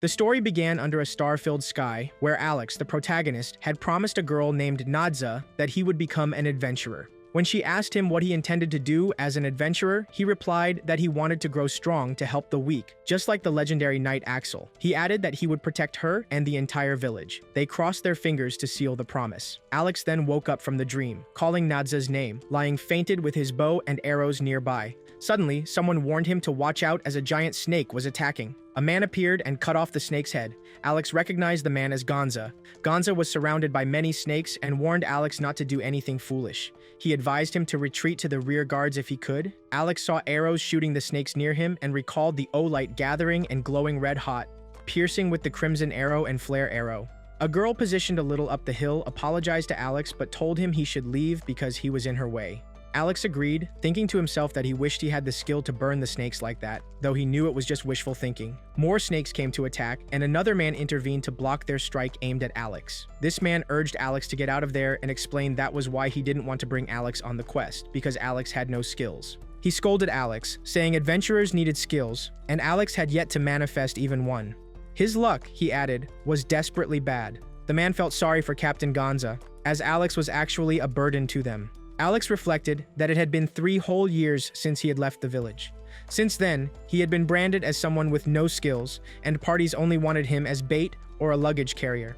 The story began under a star-filled sky, where Alex, the protagonist, had promised a girl named Nadza that he would become an adventurer. When she asked him what he intended to do as an adventurer, he replied that he wanted to grow strong to help the weak, just like the legendary knight Axel. He added that he would protect her and the entire village. They crossed their fingers to seal the promise. Alex then woke up from the dream, calling Nadza's name, lying fainted with his bow and arrows nearby. Suddenly, someone warned him to watch out as a giant snake was attacking. A man appeared and cut off the snake's head. Alex recognized the man as Gonza. Gonza was surrounded by many snakes and warned Alex not to do anything foolish. He advised him to retreat to the rear guards if he could. Alex saw arrows shooting the snakes near him and recalled the O-light gathering and glowing red hot, piercing with the crimson arrow and flare arrow. A girl positioned a little up the hill apologized to Alex but told him he should leave because he was in her way. Alex agreed, thinking to himself that he wished he had the skill to burn the snakes like that, though he knew it was just wishful thinking. More snakes came to attack, and another man intervened to block their strike aimed at Alex. This man urged Alex to get out of there and explained that was why he didn't want to bring Alex on the quest, because Alex had no skills. He scolded Alex, saying adventurers needed skills, and Alex had yet to manifest even one. His luck, he added, was desperately bad. The man felt sorry for Captain Gonza, as Alex was actually a burden to them. Alex reflected that it had been 3 whole years since he had left the village. Since then, he had been branded as someone with no skills, and parties only wanted him as bait or a luggage carrier.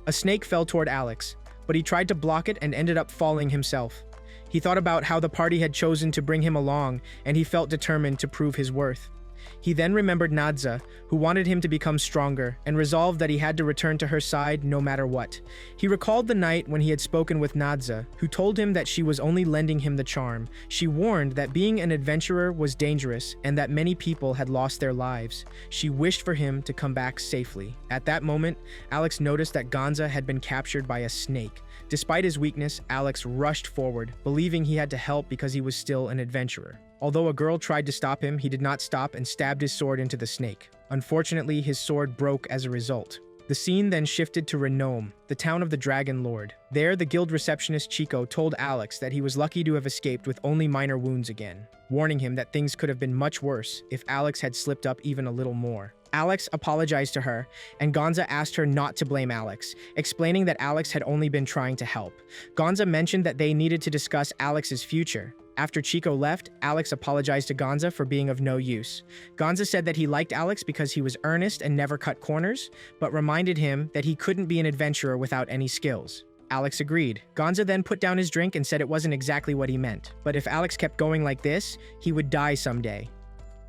A snake fell toward Alex, but he tried to block it and ended up falling himself. He thought about how the party had chosen to bring him along, and he felt determined to prove his worth. He then remembered Nadza, who wanted him to become stronger, and resolved that he had to return to her side no matter what. He recalled the night when he had spoken with Nadza, who told him that she was only lending him the charm. She warned that being an adventurer was dangerous and that many people had lost their lives. She wished for him to come back safely. At that moment, Alex noticed that Gonza had been captured by a snake. Despite his weakness, Alex rushed forward, believing he had to help because he was still an adventurer. Although a girl tried to stop him, he did not stop and stabbed his sword into the snake. Unfortunately, his sword broke as a result. The scene then shifted to Renome, the town of the Dragon Lord. There, the guild receptionist Chico told Alex that he was lucky to have escaped with only minor wounds again, warning him that things could have been much worse if Alex had slipped up even a little more. Alex apologized to her, and Gonza asked her not to blame Alex, explaining that Alex had only been trying to help. Gonza mentioned that they needed to discuss Alex's future. After Chico left, Alex apologized to Gonza for being of no use. Gonza said that he liked Alex because he was earnest and never cut corners, but reminded him that he couldn't be an adventurer without any skills. Alex agreed. Gonza then put down his drink and said it wasn't exactly what he meant, but if Alex kept going like this, he would die someday.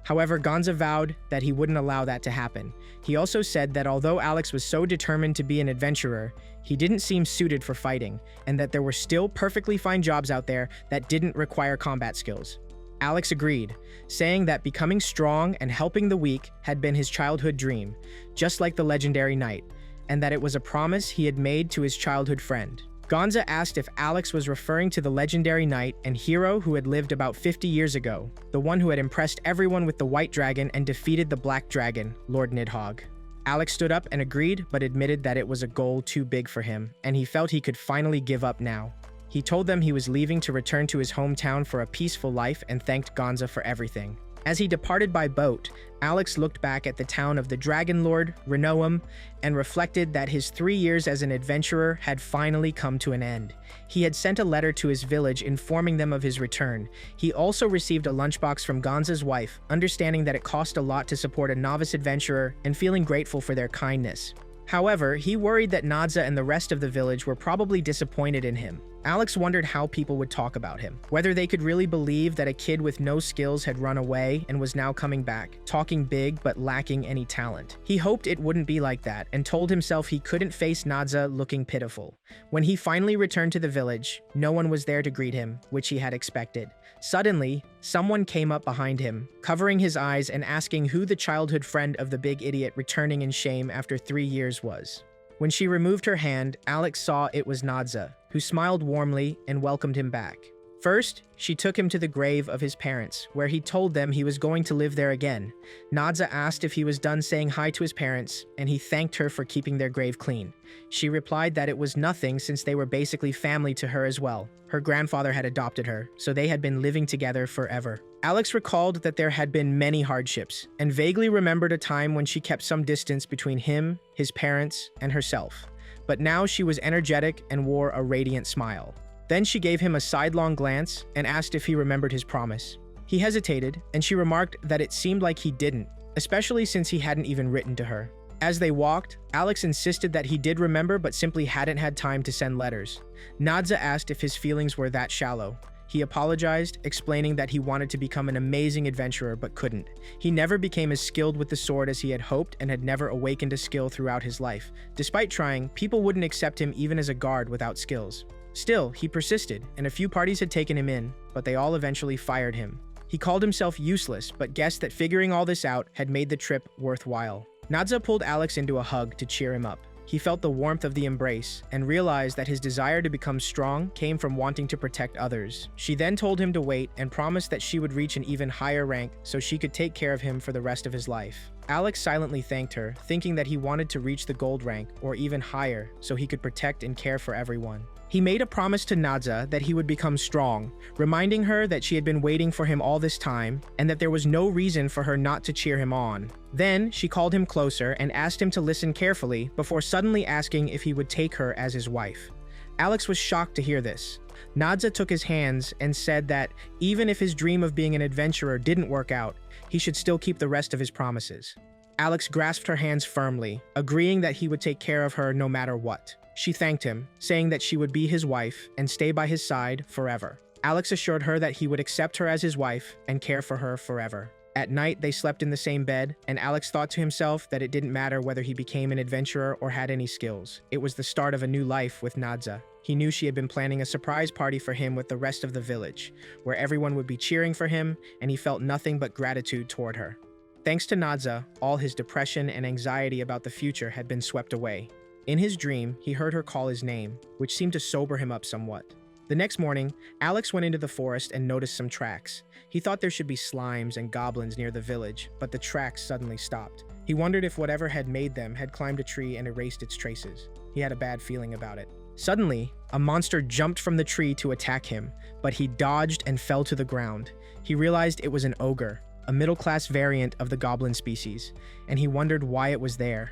However, Gonza vowed that he wouldn't allow that to happen. He also said that although Alex was so determined to be an adventurer, he didn't seem suited for fighting, and that there were still perfectly fine jobs out there that didn't require combat skills. Alex agreed, saying that becoming strong and helping the weak had been his childhood dream, just like the legendary knight, and that it was a promise he had made to his childhood friend. Gonza asked if Alex was referring to the legendary knight and hero who had lived about 50 years ago, the one who had impressed everyone with the white dragon and defeated the black dragon, Lord Nidhogg. Alex stood up and agreed, but admitted that it was a goal too big for him, and he felt he could finally give up now. He told them he was leaving to return to his hometown for a peaceful life and thanked Gonza for everything. As he departed by boat, Alex looked back at the town of the Dragon Lord, Renome, and reflected that his 3 years as an adventurer had finally come to an end. He had sent a letter to his village informing them of his return. He also received a lunchbox from Gonza's wife, understanding that it cost a lot to support a novice adventurer and feeling grateful for their kindness. However, he worried that Nadza and the rest of the village were probably disappointed in him. Alex wondered how people would talk about him, whether they could really believe that a kid with no skills had run away and was now coming back, talking big but lacking any talent. He hoped it wouldn't be like that and told himself he couldn't face Nadza looking pitiful. When he finally returned to the village, no one was there to greet him, which he had expected. Suddenly, someone came up behind him, covering his eyes and asking who the childhood friend of the big idiot returning in shame after 3 years was. When she removed her hand, Alex saw it was Nadza, who smiled warmly and welcomed him back. First, she took him to the grave of his parents, where he told them he was going to live there again. Nadza asked if he was done saying hi to his parents, and he thanked her for keeping their grave clean. She replied that it was nothing since they were basically family to her as well. Her grandfather had adopted her, so they had been living together forever. Alex recalled that there had been many hardships and vaguely remembered a time when she kept some distance between him, his parents, and herself. But now she was energetic and wore a radiant smile. Then she gave him a sidelong glance and asked if he remembered his promise. He hesitated, and she remarked that it seemed like he didn't, especially since he hadn't even written to her. As they walked, Alex insisted that he did remember but simply hadn't had time to send letters. Nadza asked if his feelings were that shallow. He apologized, explaining that he wanted to become an amazing adventurer but couldn't. He never became as skilled with the sword as he had hoped and had never awakened a skill throughout his life. Despite trying, people wouldn't accept him even as a guard without skills. Still, he persisted, and a few parties had taken him in, but they all eventually fired him. He called himself useless, but guessed that figuring all this out had made the trip worthwhile. Nadza pulled Alex into a hug to cheer him up. He felt the warmth of the embrace and realized that his desire to become strong came from wanting to protect others. She then told him to wait and promised that she would reach an even higher rank so she could take care of him for the rest of his life. Alex silently thanked her, thinking that he wanted to reach the gold rank or even higher so he could protect and care for everyone. He made a promise to Nadza that he would become strong, reminding her that she had been waiting for him all this time and that there was no reason for her not to cheer him on. Then, she called him closer and asked him to listen carefully before suddenly asking if he would take her as his wife. Alex was shocked to hear this. Nadza took his hands and said that even if his dream of being an adventurer didn't work out, he should still keep the rest of his promises. Alex grasped her hands firmly, agreeing that he would take care of her no matter what. She thanked him, saying that she would be his wife and stay by his side forever. Alex assured her that he would accept her as his wife and care for her forever. At night, they slept in the same bed, and Alex thought to himself that it didn't matter whether he became an adventurer or had any skills. It was the start of a new life with Nadza. He knew she had been planning a surprise party for him with the rest of the village, where everyone would be cheering for him, and he felt nothing but gratitude toward her. Thanks to Nadza, all his depression and anxiety about the future had been swept away. In his dream, he heard her call his name, which seemed to sober him up somewhat. The next morning, Alex went into the forest and noticed some tracks. He thought there should be slimes and goblins near the village, but the tracks suddenly stopped. He wondered if whatever had made them had climbed a tree and erased its traces. He had a bad feeling about it. Suddenly, a monster jumped from the tree to attack him, but he dodged and fell to the ground. He realized it was an ogre, a middle-class variant of the goblin species, and he wondered why it was there.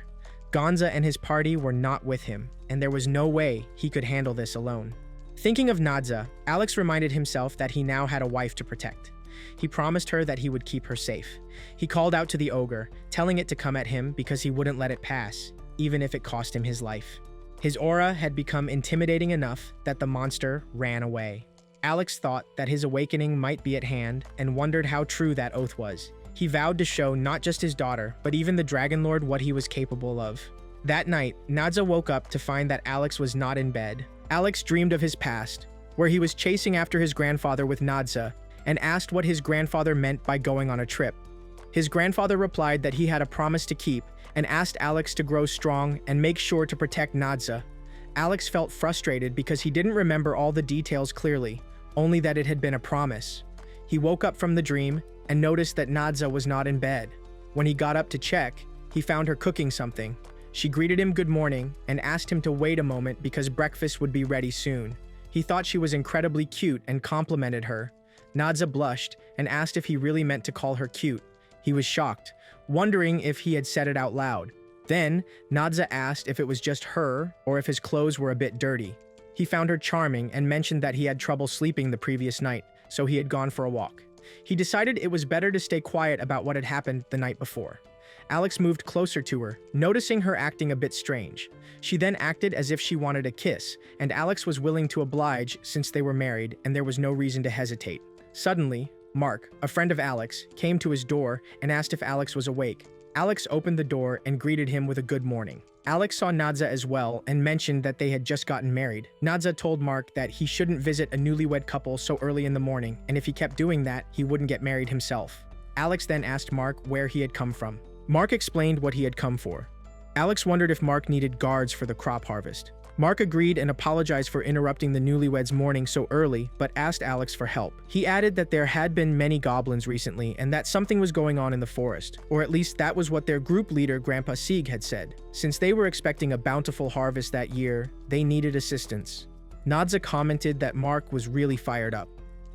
Gonza and his party were not with him, and there was no way he could handle this alone. Thinking of Nadza, Alex reminded himself that he now had a wife to protect. He promised her that he would keep her safe. He called out to the ogre, telling it to come at him because he wouldn't let it pass, even if it cost him his life. His aura had become intimidating enough that the monster ran away. Alex thought that his awakening might be at hand and wondered how true that oath was. He vowed to show not just his daughter, but even the Dragon Lord what he was capable of. That night, Nadza woke up to find that Alex was not in bed. Alex dreamed of his past, where he was chasing after his grandfather with Nadza, and asked what his grandfather meant by going on a trip. His grandfather replied that he had a promise to keep, and asked Alex to grow strong and make sure to protect Nadza. Alex felt frustrated because he didn't remember all the details clearly, only that it had been a promise. He woke up from the dream and noticed that Nadza was not in bed. When he got up to check, he found her cooking something. She greeted him good morning and asked him to wait a moment because breakfast would be ready soon. He thought she was incredibly cute and complimented her. Nadza blushed and asked if he really meant to call her cute. He was shocked, wondering if he had said it out loud. Then, Nadza asked if it was just her or if his clothes were a bit dirty. He found her charming and mentioned that he had trouble sleeping the previous night, so he had gone for a walk. He decided it was better to stay quiet about what had happened the night before. Alex moved closer to her, noticing her acting a bit strange. She then acted as if she wanted a kiss, and Alex was willing to oblige since they were married and there was no reason to hesitate. Suddenly, Mark, a friend of Alex, came to his door and asked if Alex was awake. Alex opened the door and greeted him with a good morning. Alex saw Nadza as well and mentioned that they had just gotten married. Nadza told Mark that he shouldn't visit a newlywed couple so early in the morning, and if he kept doing that, he wouldn't get married himself. Alex then asked Mark where he had come from. Mark explained what he had come for. Alex wondered if Mark needed guards for the crop harvest. Mark agreed and apologized for interrupting the newlyweds' morning so early, but asked Alex for help. He added that there had been many goblins recently and that something was going on in the forest, or at least that was what their group leader, Grandpa Sieg, had said. Since they were expecting a bountiful harvest that year, they needed assistance. Nadza commented that Mark was really fired up.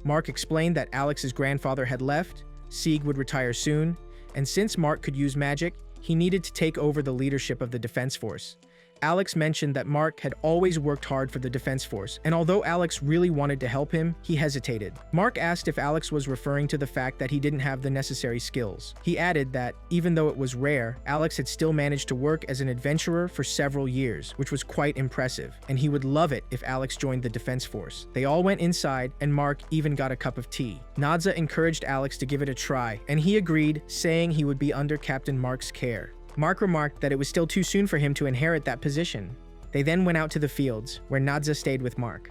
Mark explained that Alex's grandfather had left, Sieg would retire soon, and since Mark could use magic, he needed to take over the leadership of the defense force. Alex mentioned that Mark had always worked hard for the defense force, and although Alex really wanted to help him, he hesitated. Mark asked if Alex was referring to the fact that he didn't have the necessary skills. He added that, even though it was rare, Alex had still managed to work as an adventurer for several years, which was quite impressive, and he would love it if Alex joined the defense force. They all went inside, and Mark even got a cup of tea. Nadza encouraged Alex to give it a try, and he agreed, saying he would be under Captain Mark's care. Mark remarked that it was still too soon for him to inherit that position. They then went out to the fields, where Nadza stayed with Mark.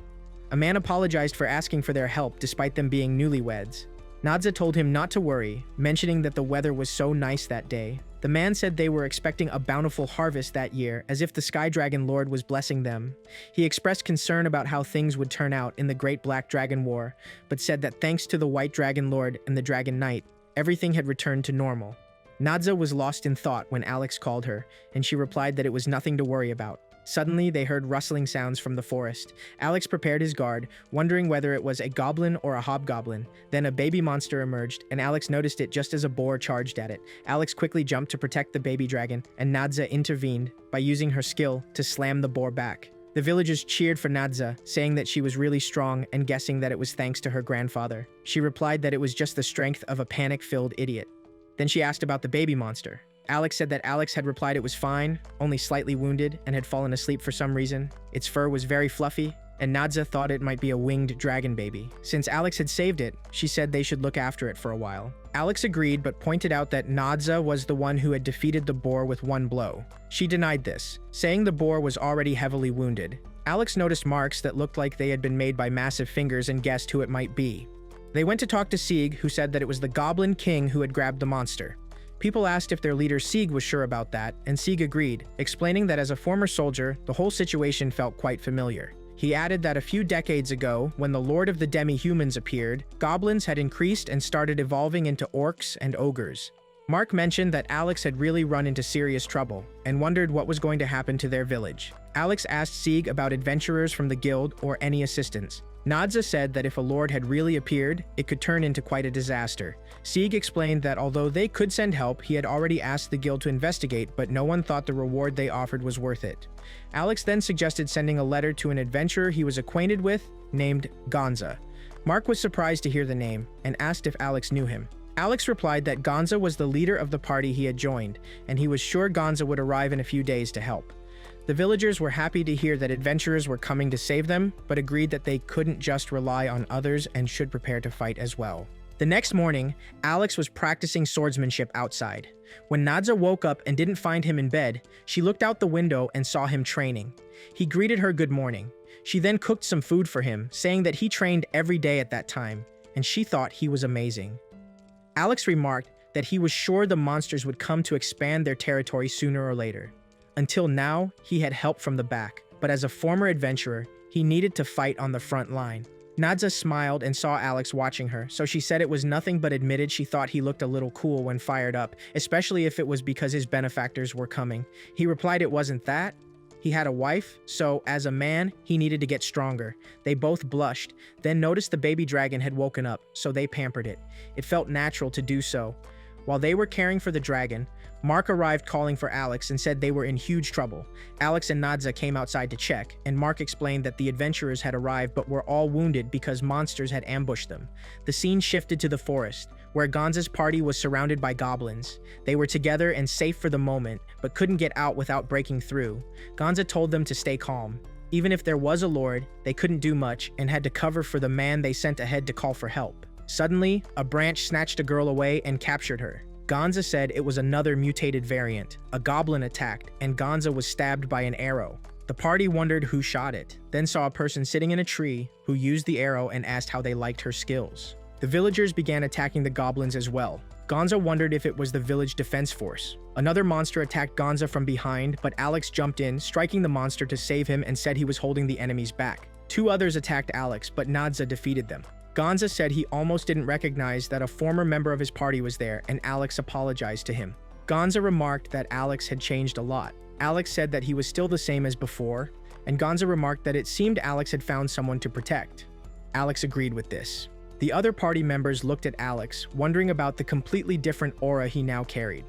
A man apologized for asking for their help despite them being newlyweds. Nadza told him not to worry, mentioning that the weather was so nice that day. The man said they were expecting a bountiful harvest that year, as if the Sky Dragon Lord was blessing them. He expressed concern about how things would turn out in the Great Black Dragon War, but said that thanks to the White Dragon Lord and the Dragon Knight, everything had returned to normal. Nadza was lost in thought when Alex called her, and she replied that it was nothing to worry about. Suddenly, they heard rustling sounds from the forest. Alex prepared his guard, wondering whether it was a goblin or a hobgoblin. Then a baby monster emerged, and Alex noticed it just as a boar charged at it. Alex quickly jumped to protect the baby dragon, and Nadza intervened by using her skill to slam the boar back. The villagers cheered for Nadza, saying that she was really strong and guessing that it was thanks to her grandfather. She replied that it was just the strength of a panic-filled idiot. Then she asked about the baby monster. Alex said that Alex had replied it was fine, only slightly wounded, and had fallen asleep for some reason. Its fur was very fluffy, and Nadza thought it might be a winged dragon baby. Since Alex had saved it, she said they should look after it for a while. Alex agreed, but pointed out that Nadza was the one who had defeated the boar with one blow. She denied this, saying the boar was already heavily wounded. Alex noticed marks that looked like they had been made by massive fingers and guessed who it might be. They went to talk to Sieg, who said that it was the Goblin King who had grabbed the monster. People asked if their leader Sieg was sure about that, and Sieg agreed, explaining that as a former soldier, the whole situation felt quite familiar. He added that a few decades ago, when the Lord of the Demi-Humans appeared, goblins had increased and started evolving into orcs and ogres. Mark mentioned that Alex had really run into serious trouble, and wondered what was going to happen to their village. Alex asked Sieg about adventurers from the guild or any assistance. Nadza said that if a lord had really appeared, it could turn into quite a disaster. Sieg explained that although they could send help, he had already asked the guild to investigate, but no one thought the reward they offered was worth it. Alex then suggested sending a letter to an adventurer he was acquainted with, named Gonza. Mark was surprised to hear the name, and asked if Alex knew him. Alex replied that Gonza was the leader of the party he had joined, and he was sure Gonza would arrive in a few days to help. The villagers were happy to hear that adventurers were coming to save them, but agreed that they couldn't just rely on others and should prepare to fight as well. The next morning, Alex was practicing swordsmanship outside. When Nadza woke up and didn't find him in bed, she looked out the window and saw him training. He greeted her good morning. She then cooked some food for him, saying that he trained every day at that time, and she thought he was amazing. Alex remarked that he was sure the monsters would come to expand their territory sooner or later. Until now, he had help from the back, but as a former adventurer, he needed to fight on the front line. Nadza smiled and saw Alex watching her, so she said it was nothing but admitted she thought he looked a little cool when fired up, especially if it was because his benefactors were coming. He replied it wasn't that. He had a wife, so as a man, he needed to get stronger. They both blushed, then noticed the baby dragon had woken up, so they pampered it. It felt natural to do so. While they were caring for the dragon, Mark arrived calling for Alex and said they were in huge trouble. Alex and Nadza came outside to check, and Mark explained that the adventurers had arrived but were all wounded because monsters had ambushed them. The scene shifted to the forest, where Gonza's party was surrounded by goblins. They were together and safe for the moment, but couldn't get out without breaking through. Gonza told them to stay calm. Even if there was a lord, they couldn't do much and had to cover for the man they sent ahead to call for help. Suddenly, a branch snatched a girl away and captured her. Gonza said it was another mutated variant. A goblin attacked, and Gonza was stabbed by an arrow. The party wondered who shot it, then saw a person sitting in a tree who used the arrow and asked how they liked her skills. The villagers began attacking the goblins as well. Gonza wondered if it was the village defense force. Another monster attacked Gonza from behind, but Alex jumped in, striking the monster to save him and said he was holding the enemies back. Two others attacked Alex, but Nadza defeated them. Gonza said he almost didn't recognize that a former member of his party was there, and Alex apologized to him. Gonza remarked that Alex had changed a lot. Alex said that he was still the same as before, and Gonza remarked that it seemed Alex had found someone to protect. Alex agreed with this. The other party members looked at Alex, wondering about the completely different aura he now carried.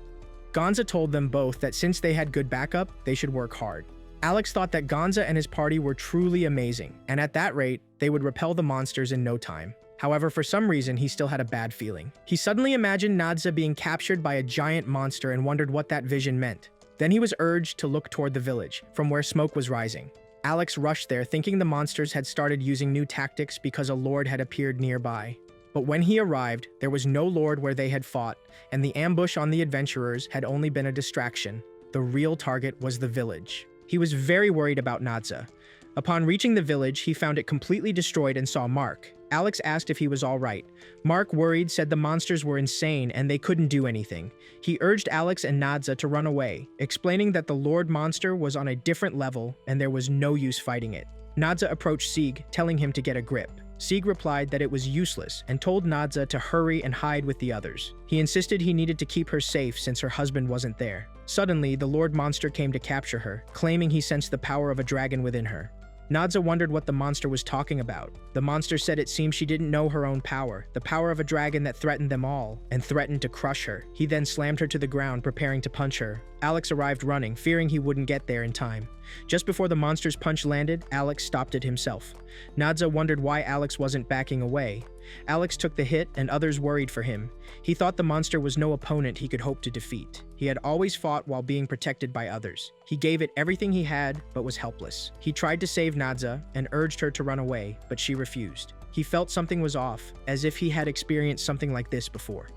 Gonza told them both that since they had good backup, they should work hard. Alex thought that Gonza and his party were truly amazing, and at that rate, they would repel the monsters in no time. However, for some reason, he still had a bad feeling. He suddenly imagined Nadza being captured by a giant monster and wondered what that vision meant. Then he was urged to look toward the village, from where smoke was rising. Alex rushed there, thinking the monsters had started using new tactics because a lord had appeared nearby. But when he arrived, there was no lord where they had fought, and the ambush on the adventurers had only been a distraction. The real target was the village. He was very worried about Nadza. Upon reaching the village, he found it completely destroyed and saw Mark. Alex asked if he was all right. Mark, worried, said the monsters were insane and they couldn't do anything. He urged Alex and Nadza to run away, explaining that the Lord monster was on a different level and there was no use fighting it. Nadza approached Sieg, telling him to get a grip. Sieg replied that it was useless and told Nadza to hurry and hide with the others. He insisted he needed to keep her safe since her husband wasn't there. Suddenly, the Lord monster came to capture her, claiming he sensed the power of a dragon within her. Nadza wondered what the monster was talking about. The monster said it seemed she didn't know her own power, the power of a dragon that threatened them all, and threatened to crush her. He then slammed her to the ground, preparing to punch her. Alex arrived running, fearing he wouldn't get there in time. Just before the monster's punch landed, Alex stopped it himself. Nadza wondered why Alex wasn't backing away. Alex took the hit, and others worried for him. He thought the monster was no opponent he could hope to defeat. He had always fought while being protected by others. He gave it everything he had, but was helpless. He tried to save Nadza and urged her to run away, but she refused. He felt something was off, as if he had experienced something like this before.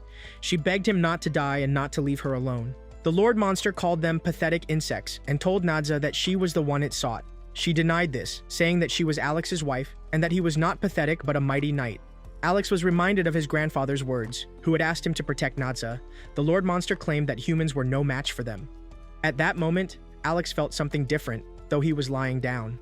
She begged him not to die and not to leave her alone. The Lord monster called them pathetic insects and told Nadza that she was the one it sought. She denied this, saying that she was Alex's wife and that he was not pathetic but a mighty knight. Alex was reminded of his grandfather's words, who had asked him to protect Nadza. The Lord monster claimed that humans were no match for them. At that moment, Alex felt something different, though he was lying down.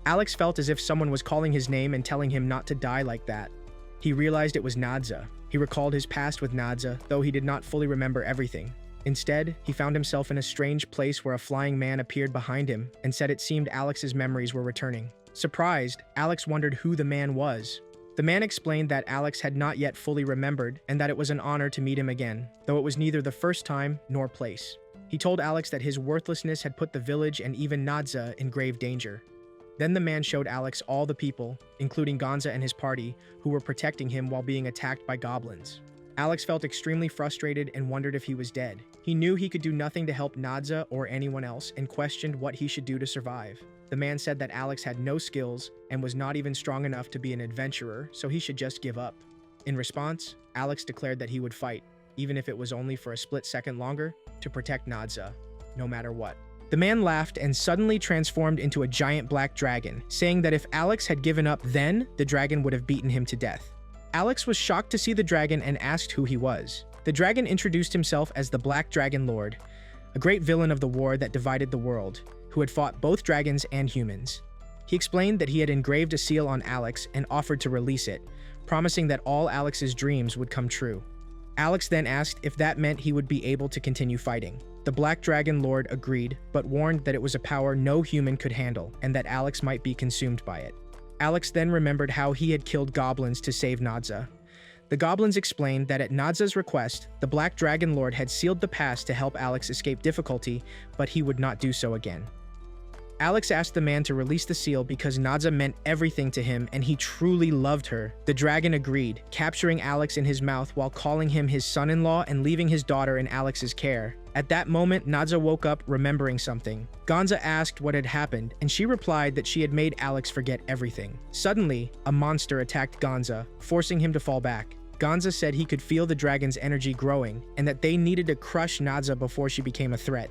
Alex felt as if someone was calling his name and telling him not to die like that. He realized it was Nadza. He recalled his past with Nadza, though he did not fully remember everything. Instead, he found himself in a strange place where a flying man appeared behind him and said it seemed Alex's memories were returning. Surprised, Alex wondered who the man was. The man explained that Alex had not yet fully remembered and that it was an honor to meet him again, though it was neither the first time nor place. He told Alex that his worthlessness had put the village and even Nadza in grave danger. Then the man showed Alex all the people, including Gonza and his party, who were protecting him while being attacked by goblins. Alex felt extremely frustrated and wondered if he was dead. He knew he could do nothing to help Nadza or anyone else and questioned what he should do to survive. The man said that Alex had no skills and was not even strong enough to be an adventurer, so he should just give up. In response, Alex declared that he would fight, even if it was only for a split second longer, to protect Nadza, no matter what. The man laughed and suddenly transformed into a giant black dragon, saying that if Alex had given up then, the dragon would have beaten him to death. Alex was shocked to see the dragon and asked who he was. The dragon introduced himself as the Black Dragon Lord, a great villain of the war that divided the world, who had fought both dragons and humans. He explained that he had engraved a seal on Alex and offered to release it, promising that all Alex's dreams would come true. Alex then asked if that meant he would be able to continue fighting. The Black Dragon Lord agreed, but warned that it was a power no human could handle and that Alex might be consumed by it. Alex then remembered how he had killed goblins to save Nadza. The goblins explained that at Nadza's request, the Black Dragon Lord had sealed the pass to help Alex escape difficulty, but he would not do so again. Alex asked the man to release the seal because Nadza meant everything to him and he truly loved her. The dragon agreed, capturing Alex in his mouth while calling him his son-in-law and leaving his daughter in Alex's care. At that moment, Nadza woke up remembering something. Gonza asked what had happened, and she replied that she had made Alex forget everything. Suddenly, a monster attacked Gonza, forcing him to fall back. Gonza said he could feel the dragon's energy growing, and that they needed to crush Nadza before she became a threat.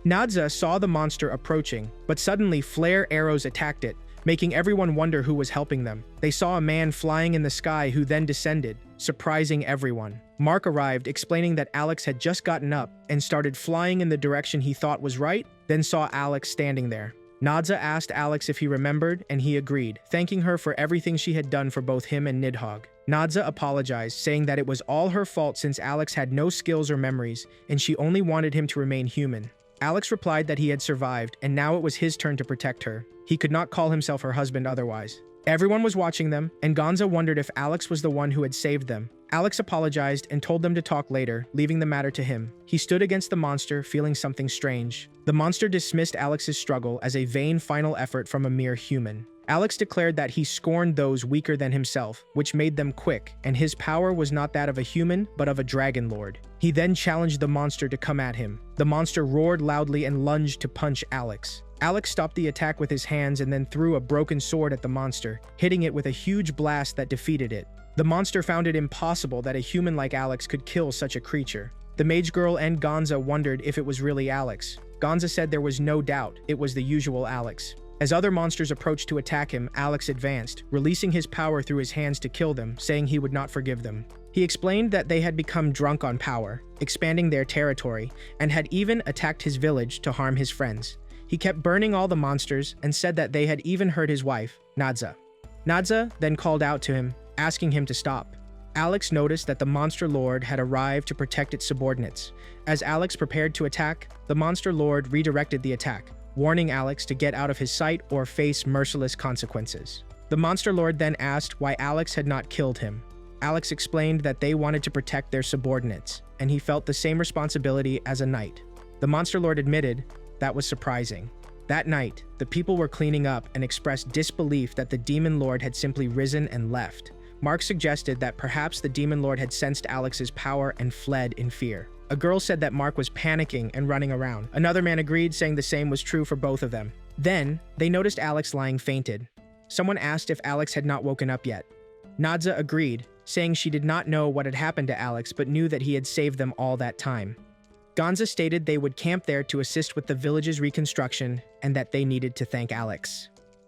Nadza saw the monster approaching, but suddenly flare arrows attacked it, making everyone wonder who was helping them. They saw a man flying in the sky who then descended, surprising everyone. Mark arrived, explaining that Alex had just gotten up and started flying in the direction he thought was right, then saw Alex standing there. Nadza asked Alex if he remembered, and he agreed, thanking her for everything she had done for both him and Nidhogg. Nadza apologized, saying that it was all her fault since Alex had no skills or memories, and she only wanted him to remain human. Alex replied that he had survived, and now it was his turn to protect her. He could not call himself her husband otherwise. Everyone was watching them, and Gonza wondered if Alex was the one who had saved them. Alex apologized and told them to talk later, leaving the matter to him. He stood against the monster, feeling something strange. The monster dismissed Alex's struggle as a vain final effort from a mere human. Alex declared that he scorned those weaker than himself, which made them quick, and his power was not that of a human, but of a dragon lord. He then challenged the monster to come at him. The monster roared loudly and lunged to punch Alex. Alex stopped the attack with his hands and then threw a broken sword at the monster, hitting it with a huge blast that defeated it. The monster found it impossible that a human like Alex could kill such a creature. The mage girl and Gonza wondered if it was really Alex. Gonza said there was no doubt it was the usual Alex. As other monsters approached to attack him, Alex advanced, releasing his power through his hands to kill them, saying he would not forgive them. He explained that they had become drunk on power, expanding their territory, and had even attacked his village to harm his friends. He kept burning all the monsters and said that they had even hurt his wife, Nadza. Nadza then called out to him, asking him to stop. Alex noticed that the monster lord had arrived to protect its subordinates. As Alex prepared to attack, the monster lord redirected the attack, warning Alex to get out of his sight or face merciless consequences. The monster lord then asked why Alex had not killed him. Alex explained that they wanted to protect their subordinates, and he felt the same responsibility as a knight. The monster lord admitted that was surprising. That night, the people were cleaning up and expressed disbelief that the demon lord had simply risen and left. Mark suggested that perhaps the demon lord had sensed Alex's power and fled in fear. A girl said that Mark was panicking and running around. Another man agreed, saying the same was true for both of them. Then, they noticed Alex lying fainted. Someone asked if Alex had not woken up yet. Nadza agreed, saying she did not know what had happened to Alex but knew that he had saved them all that time. Gonza stated they would camp there to assist with the village's reconstruction and that they needed to thank Alex.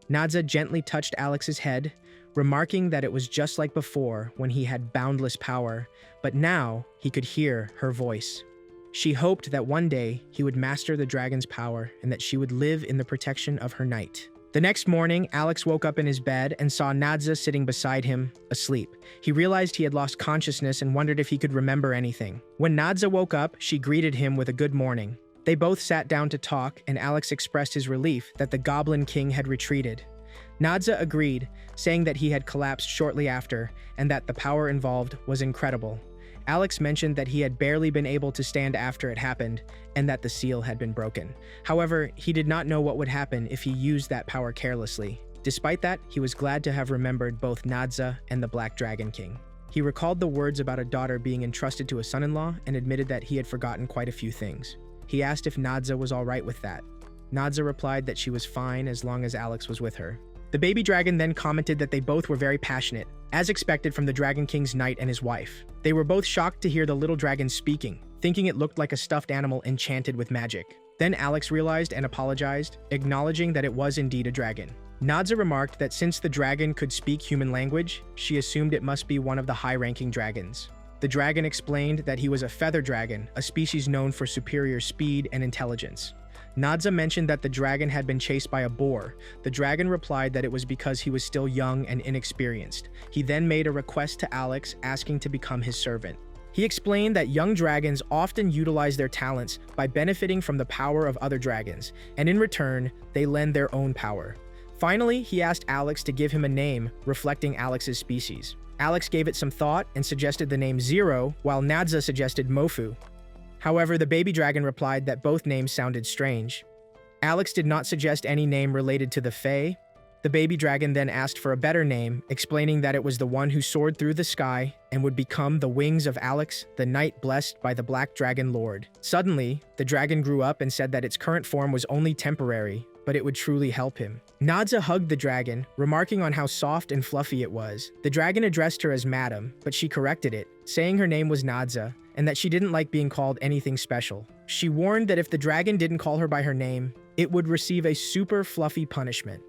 Nadza gently touched Alex's head, remarking that it was just like before when he had boundless power, but now he could hear her voice. She hoped that one day he would master the dragon's power and that she would live in the protection of her knight. The next morning, Alex woke up in his bed and saw Nadza sitting beside him, asleep. He realized he had lost consciousness and wondered if he could remember anything. When Nadza woke up, she greeted him with a good morning. They both sat down to talk, and Alex expressed his relief that the Goblin King had retreated. Nadza agreed, saying that he had collapsed shortly after and that the power involved was incredible. Alex mentioned that he had barely been able to stand after it happened and that the seal had been broken. However, he did not know what would happen if he used that power carelessly. Despite that, he was glad to have remembered both Nadza and the Black Dragon King. He recalled the words about a daughter being entrusted to a son-in-law and admitted that he had forgotten quite a few things. He asked if Nadza was all right with that. Nadza replied that she was fine as long as Alex was with her. The baby dragon then commented that they both were very passionate, as expected from the Dragon King's knight and his wife. They were both shocked to hear the little dragon speaking, thinking it looked like a stuffed animal enchanted with magic. Then Alex realized and apologized, acknowledging that it was indeed a dragon. Nadza remarked that since the dragon could speak human language, she assumed it must be one of the high-ranking dragons. The dragon explained that he was a feather dragon, a species known for superior speed and intelligence. Nadza mentioned that the dragon had been chased by a boar. The dragon replied that it was because he was still young and inexperienced. He then made a request to Alex, asking to become his servant. He explained that young dragons often utilize their talents by benefiting from the power of other dragons, and in return, they lend their own power. Finally, he asked Alex to give him a name reflecting Alex's species. Alex gave it some thought and suggested the name Zero, while Nadza suggested Mofu. However, the baby dragon replied that both names sounded strange. Alex did not suggest any name related to the Fae. The baby dragon then asked for a better name, explaining that it was the one who soared through the sky and would become the wings of Alex, the knight blessed by the Black Dragon Lord. Suddenly, the dragon grew up and said that its current form was only temporary, but it would truly help him. Nadza hugged the dragon, remarking on how soft and fluffy it was. The dragon addressed her as Madam, but she corrected it, saying her name was Nadza, and that she didn't like being called anything special. She warned that if the dragon didn't call her by her name, it would receive a super fluffy punishment.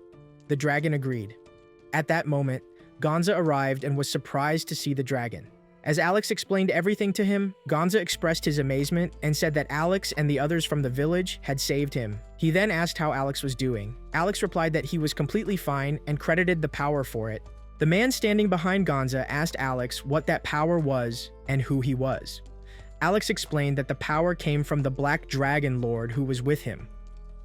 The dragon agreed. At that moment, Gonza arrived and was surprised to see the dragon. As Alex explained everything to him, Gonza expressed his amazement and said that Alex and the others from the village had saved him. He then asked how Alex was doing. Alex replied that he was completely fine and credited the power for it. The man standing behind Gonza asked Alex what that power was and who he was. Alex explained that the power came from the Black Dragon Lord who was with him.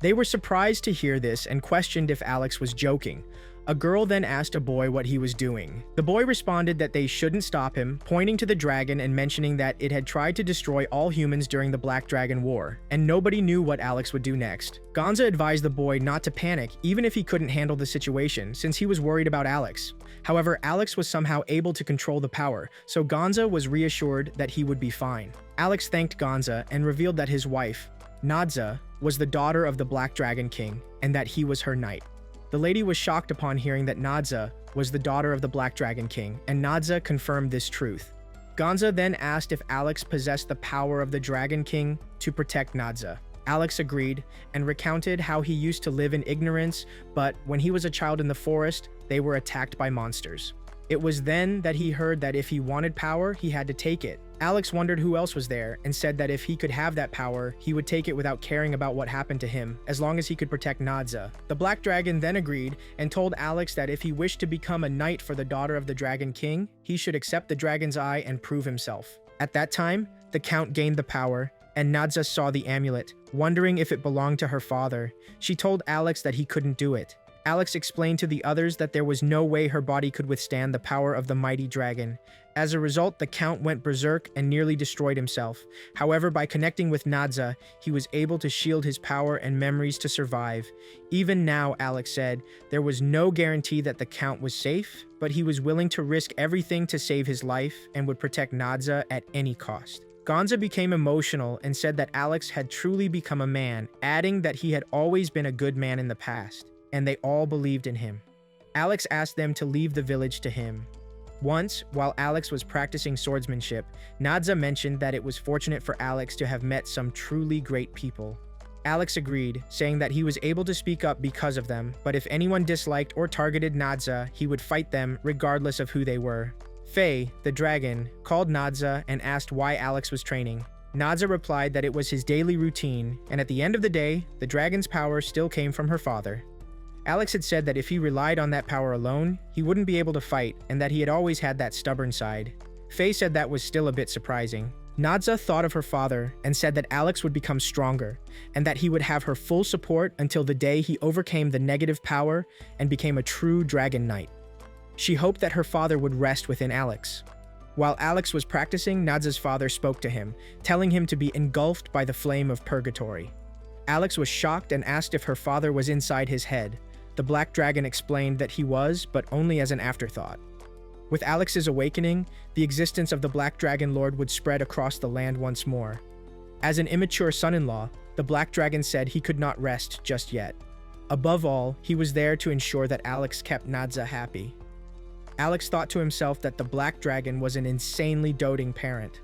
They were surprised to hear this and questioned if Alex was joking. A girl then asked a boy what he was doing. The boy responded that they shouldn't stop him, pointing to the dragon and mentioning that it had tried to destroy all humans during the Black Dragon War, and nobody knew what Alex would do next. Gonza advised the boy not to panic even if he couldn't handle the situation, since he was worried about Alex. However, Alex was somehow able to control the power, so Gonza was reassured that he would be fine. Alex thanked Gonza and revealed that his wife, Nadza, was the daughter of the Black Dragon King, and that he was her knight. The lady was shocked upon hearing that Nadza was the daughter of the Black Dragon King, and Nadza confirmed this truth. Gonza then asked if Alex possessed the power of the Dragon King to protect Nadza. Alex agreed and recounted how he used to live in ignorance, but when he was a child in the forest, they were attacked by monsters. It was then that he heard that if he wanted power, he had to take it. Alex wondered who else was there and said that if he could have that power, he would take it without caring about what happened to him, as long as he could protect Nadza. The Black Dragon then agreed and told Alex that if he wished to become a knight for the daughter of the Dragon King, he should accept the Dragon's Eye and prove himself. At that time, the Count gained the power, and Nadza saw the amulet, wondering if it belonged to her father. She told Alex that he couldn't do it. Alex explained to the others that there was no way her body could withstand the power of the mighty dragon. As a result, the Count went berserk and nearly destroyed himself. However, by connecting with Nadza, he was able to shield his power and memories to survive. Even now, Alex said, there was no guarantee that the Count was safe, but he was willing to risk everything to save his life and would protect Nadza at any cost. Gonza became emotional and said that Alex had truly become a man, adding that he had always been a good man in the past, and they all believed in him. Alex asked them to leave the village to him. Once, while Alex was practicing swordsmanship, Nadza mentioned that it was fortunate for Alex to have met some truly great people. Alex agreed, saying that he was able to speak up because of them, but if anyone disliked or targeted Nadza, he would fight them regardless of who they were. Faye, the dragon, called Nadza and asked why Alex was training. Nadza replied that it was his daily routine, and at the end of the day, the dragon's power still came from her father. Alex had said that if he relied on that power alone, he wouldn't be able to fight, and that he had always had that stubborn side. Faye said that was still a bit surprising. Nadza thought of her father and said that Alex would become stronger, and that he would have her full support until the day he overcame the negative power and became a true dragon knight. She hoped that her father would rest within Alex. While Alex was practicing, Nadza's father spoke to him, telling him to be engulfed by the flame of purgatory. Alex was shocked and asked if her father was inside his head. The Black Dragon explained that he was, but only as an afterthought. With Alex's awakening, the existence of the Black Dragon Lord would spread across the land once more. As an immature son-in-law, the Black Dragon said he could not rest just yet. Above all, he was there to ensure that Alex kept Nadza happy. Alex thought to himself that the Black Dragon was an insanely doting parent.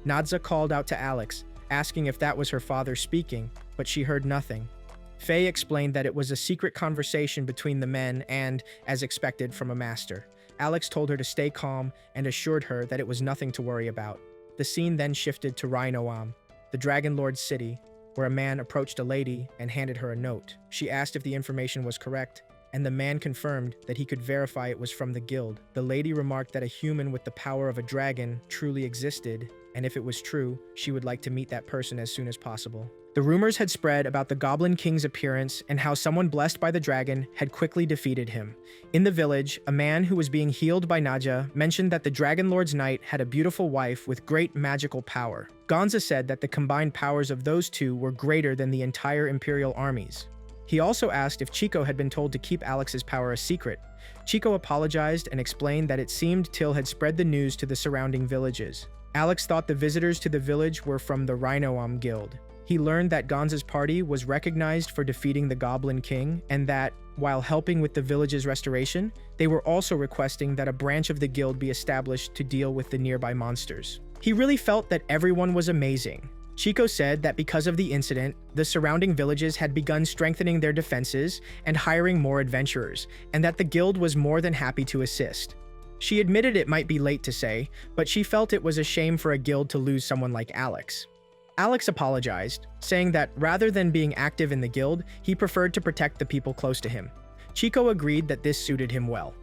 Nadza called out to Alex, asking if that was her father speaking, but she heard nothing. Faye explained that it was a secret conversation between the men and, as expected from a master. Alex told her to stay calm and assured her that it was nothing to worry about. The scene then shifted to Rhinoam, the Dragon Lord's city, where a man approached a lady and handed her a note. She asked if the information was correct, and the man confirmed that he could verify it was from the guild. The lady remarked that a human with the power of a dragon truly existed, and if it was true, she would like to meet that person as soon as possible. The rumors had spread about the Goblin King's appearance and how someone blessed by the dragon had quickly defeated him. In the village, a man who was being healed by Nadza mentioned that the Dragon Lord's knight had a beautiful wife with great magical power. Gonza said that the combined powers of those two were greater than the entire Imperial armies. He also asked if Chico had been told to keep Alex's power a secret. Chico apologized and explained that it seemed Till had spread the news to the surrounding villages. Alex thought the visitors to the village were from the Rhinoam Guild. He learned that Gonza's party was recognized for defeating the Goblin King, and that, while helping with the village's restoration, they were also requesting that a branch of the guild be established to deal with the nearby monsters. He really felt that everyone was amazing. Chico said that because of the incident, the surrounding villages had begun strengthening their defenses and hiring more adventurers, and that the guild was more than happy to assist. She admitted it might be late to say, but she felt it was a shame for a guild to lose someone like Alex. Alex apologized, saying that rather than being active in the guild, he preferred to protect the people close to him. Chico agreed that this suited him well.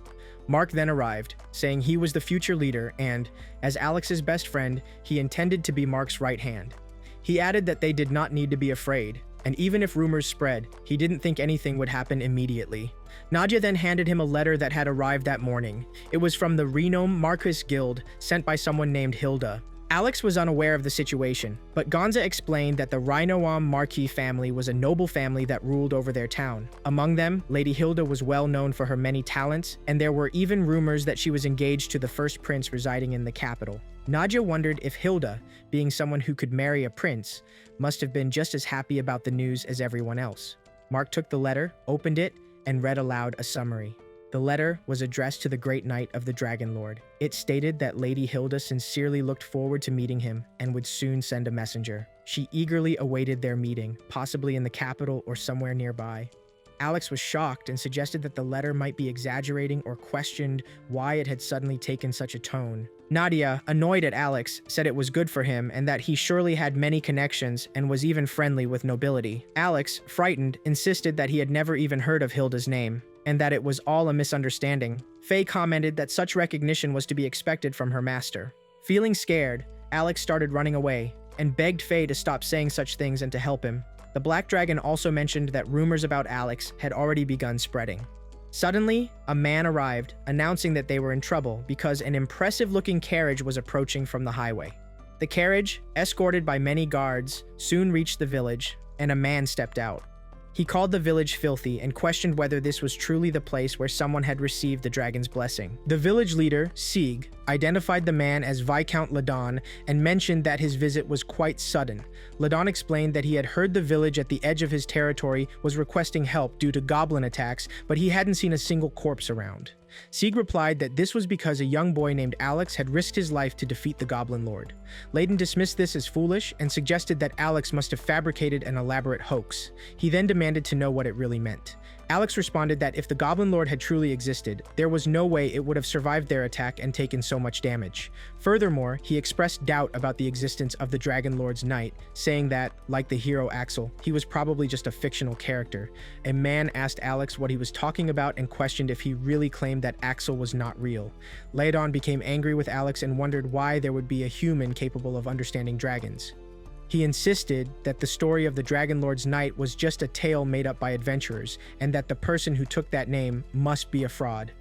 Mark then arrived, saying he was the future leader and, as Alex's best friend, he intended to be Mark's right hand. He added that they did not need to be afraid. and even if rumors spread, he didn't think anything would happen immediately. Nadza then handed him a letter that had arrived that morning. It was from the Renome Marquis Guild, sent by someone named Hilda. Alex was unaware of the situation, but Gonza explained that the Rhinoam Marquis family was a noble family that ruled over their town. Among them, Lady Hilda was well known for her many talents, and there were even rumors that she was engaged to the first prince residing in the capital. Nadza wondered if Hilda, being someone who could marry a prince, must have been just as happy about the news as everyone else. Mark took the letter, opened it, and read aloud a summary. The letter was addressed to the Great Knight of the Dragon Lord. It stated that Lady Hilda sincerely looked forward to meeting him and would soon send a messenger. She eagerly awaited their meeting, possibly in the capital or somewhere nearby. Alex was shocked and suggested that the letter might be exaggerating or questioned why it had suddenly taken such a tone. Nadia, annoyed at Alex, said it was good for him and that he surely had many connections and was even friendly with nobility. Alex, frightened, insisted that he had never even heard of Hilda's name, and that it was all a misunderstanding. Faye commented that such recognition was to be expected from her master. Feeling scared, Alex started running away, and begged Faye to stop saying such things and to help him. The Black Dragon also mentioned that rumors about Alex had already begun spreading. Suddenly, a man arrived, announcing that they were in trouble because an impressive-looking carriage was approaching from the highway. The carriage, escorted by many guards, soon reached the village, and a man stepped out. He called the village filthy and questioned whether this was truly the place where someone had received the dragon's blessing. The village leader, Sieg, identified the man as Viscount Ladon and mentioned that his visit was quite sudden. Ladon explained that he had heard the village at the edge of his territory was requesting help due to goblin attacks, but he hadn't seen a single corpse around. Sieg replied that this was because a young boy named Alex had risked his life to defeat the Goblin Lord. Ladon dismissed this as foolish and suggested that Alex must have fabricated an elaborate hoax. He then demanded to know what it really meant. Alex responded that if the Goblin Lord had truly existed, there was no way it would have survived their attack and taken so much damage. Furthermore, he expressed doubt about the existence of the Dragon Lord's knight, saying that, like the hero Axel, he was probably just a fictional character. A man asked Alex what he was talking about and questioned if he really claimed that Axel was not real. Ladon became angry with Alex and wondered why there would be a human capable of understanding dragons. He insisted that the story of the Dragon Lord's Knight was just a tale made up by adventurers, and that the person who took that name must be a fraud.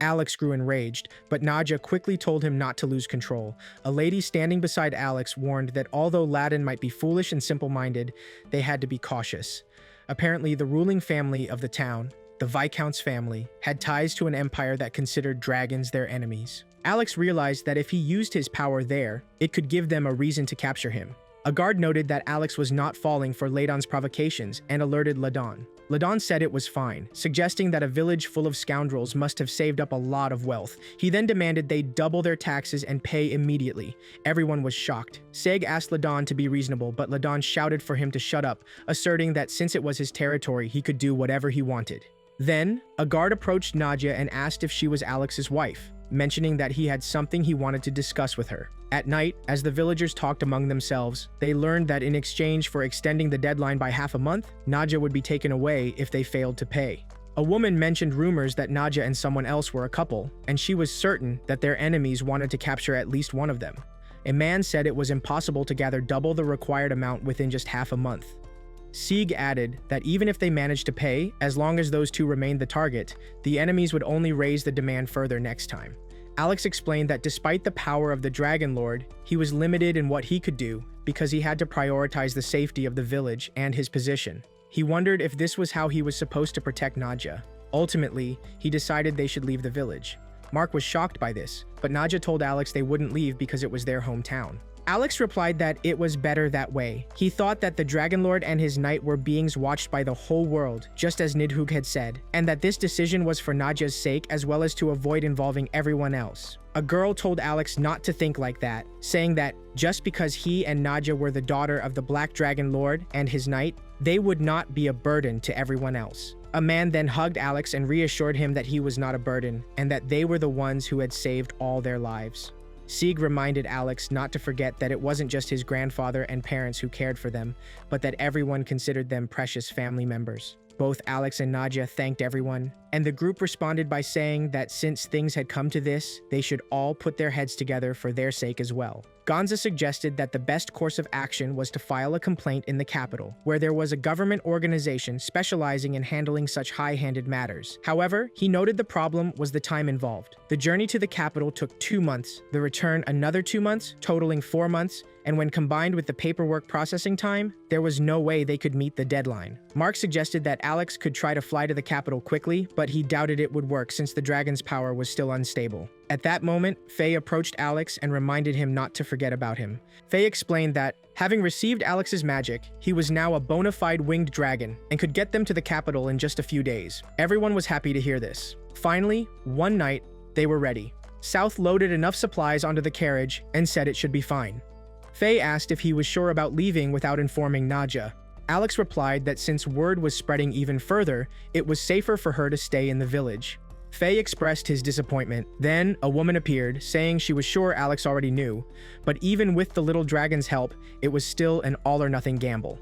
Alex grew enraged, but Nadja quickly told him not to lose control. A lady standing beside Alex warned that although Ladon might be foolish and simple-minded, they had to be cautious. Apparently, the ruling family of the town, the Viscount's family, had ties to an empire that considered dragons their enemies. Alex realized that if he used his power there, it could give them a reason to capture him. A guard noted that Alex was not falling for Ladon's provocations and alerted Ladon. Ladon said it was fine, suggesting that a village full of scoundrels must have saved up a lot of wealth. He then demanded they double their taxes and pay immediately. Everyone was shocked. Seg asked Ladon to be reasonable, but Ladon shouted for him to shut up, asserting that since it was his territory, he could do whatever he wanted. Then, a guard approached Nadja and asked if she was Alex's wife, mentioning that he had something he wanted to discuss with her. At night, as the villagers talked among themselves, they learned that in exchange for extending the deadline by half a month, Nadja would be taken away if they failed to pay. A woman mentioned rumors that Nadja and someone else were a couple, and she was certain that their enemies wanted to capture at least one of them. A man said it was impossible to gather double the required amount within just half a month. Sieg added that even if they managed to pay, as long as those two remained the target, the enemies would only raise the demand further next time. Alex explained that despite the power of the Dragon Lord, he was limited in what he could do because he had to prioritize the safety of the village and his position. He wondered if this was how he was supposed to protect Nadja. Ultimately, he decided they should leave the village. Mark was shocked by this, but Nadja told Alex they wouldn't leave because it was their hometown. Alex replied that it was better that way. He thought that the Dragon Lord and his knight were beings watched by the whole world, just as Nidhugg had said, and that this decision was for Nadja's sake as well as to avoid involving everyone else. A girl told Alex not to think like that, saying that just because he and Nadja were the daughter of the Black Dragon Lord and his knight, they would not be a burden to everyone else. A man then hugged Alex and reassured him that he was not a burden, and that they were the ones who had saved all their lives. Sieg reminded Alex not to forget that it wasn't just his grandfather and parents who cared for them, but that everyone considered them precious family members. Both Alex and Nadja thanked everyone, and the group responded by saying that since things had come to this, they should all put their heads together for their sake as well. Gonza suggested that the best course of action was to file a complaint in the capital, where there was a government organization specializing in handling such high-handed matters. However, he noted the problem was the time involved. The journey to the capital took 2 months, the return another 2 months, totaling 4 months, and when combined with the paperwork processing time, there was no way they could meet the deadline. Mark suggested that Alex could try to fly to the capital quickly, but he doubted it would work since the dragon's power was still unstable. At that moment, Faye approached Alex and reminded him not to forget about him. Faye explained that, having received Alex's magic, he was now a bona fide winged dragon and could get them to the capital in just a few days. Everyone was happy to hear this. Finally, one night, they were ready. South loaded enough supplies onto the carriage and said it should be fine. Faye asked if he was sure about leaving without informing Nadja. Alex replied that since word was spreading even further, it was safer for her to stay in the village. Faye expressed his disappointment. Then, a woman appeared, saying she was sure Alex already knew, but even with the little dragon's help, it was still an all-or-nothing gamble.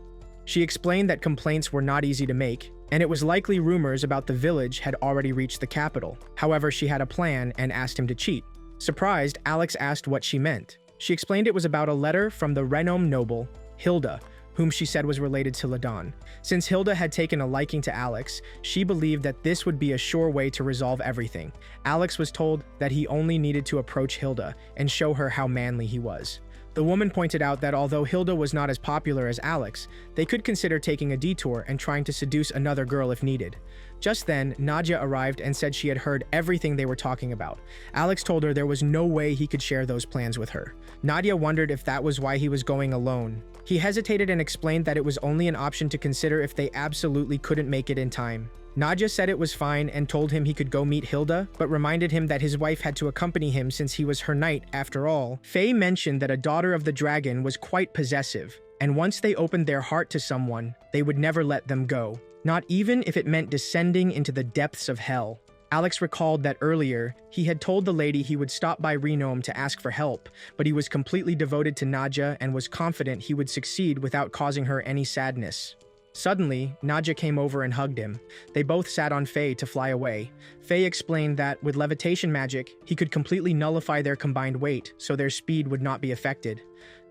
She explained that complaints were not easy to make, and it was likely rumors about the village had already reached the capital. However, she had a plan and asked him to cheat. Surprised, Alex asked what she meant. She explained it was about a letter from the renowned noble, Hilda, whom she said was related to Ladon. Since Hilda had taken a liking to Alex, she believed that this would be a sure way to resolve everything. Alex was told that he only needed to approach Hilda and show her how manly he was. The woman pointed out that although Hilda was not as popular as Alex, they could consider taking a detour and trying to seduce another girl if needed. Just then, Nadja arrived and said she had heard everything they were talking about. Alex told her there was no way he could share those plans with her. Nadja wondered if that was why he was going alone. He hesitated and explained that it was only an option to consider if they absolutely couldn't make it in time. Nadja said it was fine and told him he could go meet Hilda, but reminded him that his wife had to accompany him since he was her knight after all. Faye mentioned that a daughter of the dragon was quite possessive, and once they opened their heart to someone, they would never let them go, not even if it meant descending into the depths of hell. Alex recalled that earlier, he had told the lady he would stop by Renome to ask for help, but he was completely devoted to Nadja and was confident he would succeed without causing her any sadness. Suddenly, Nadja came over and hugged him. They both sat on Faye to fly away. Faye explained that, with levitation magic, he could completely nullify their combined weight, so their speed would not be affected.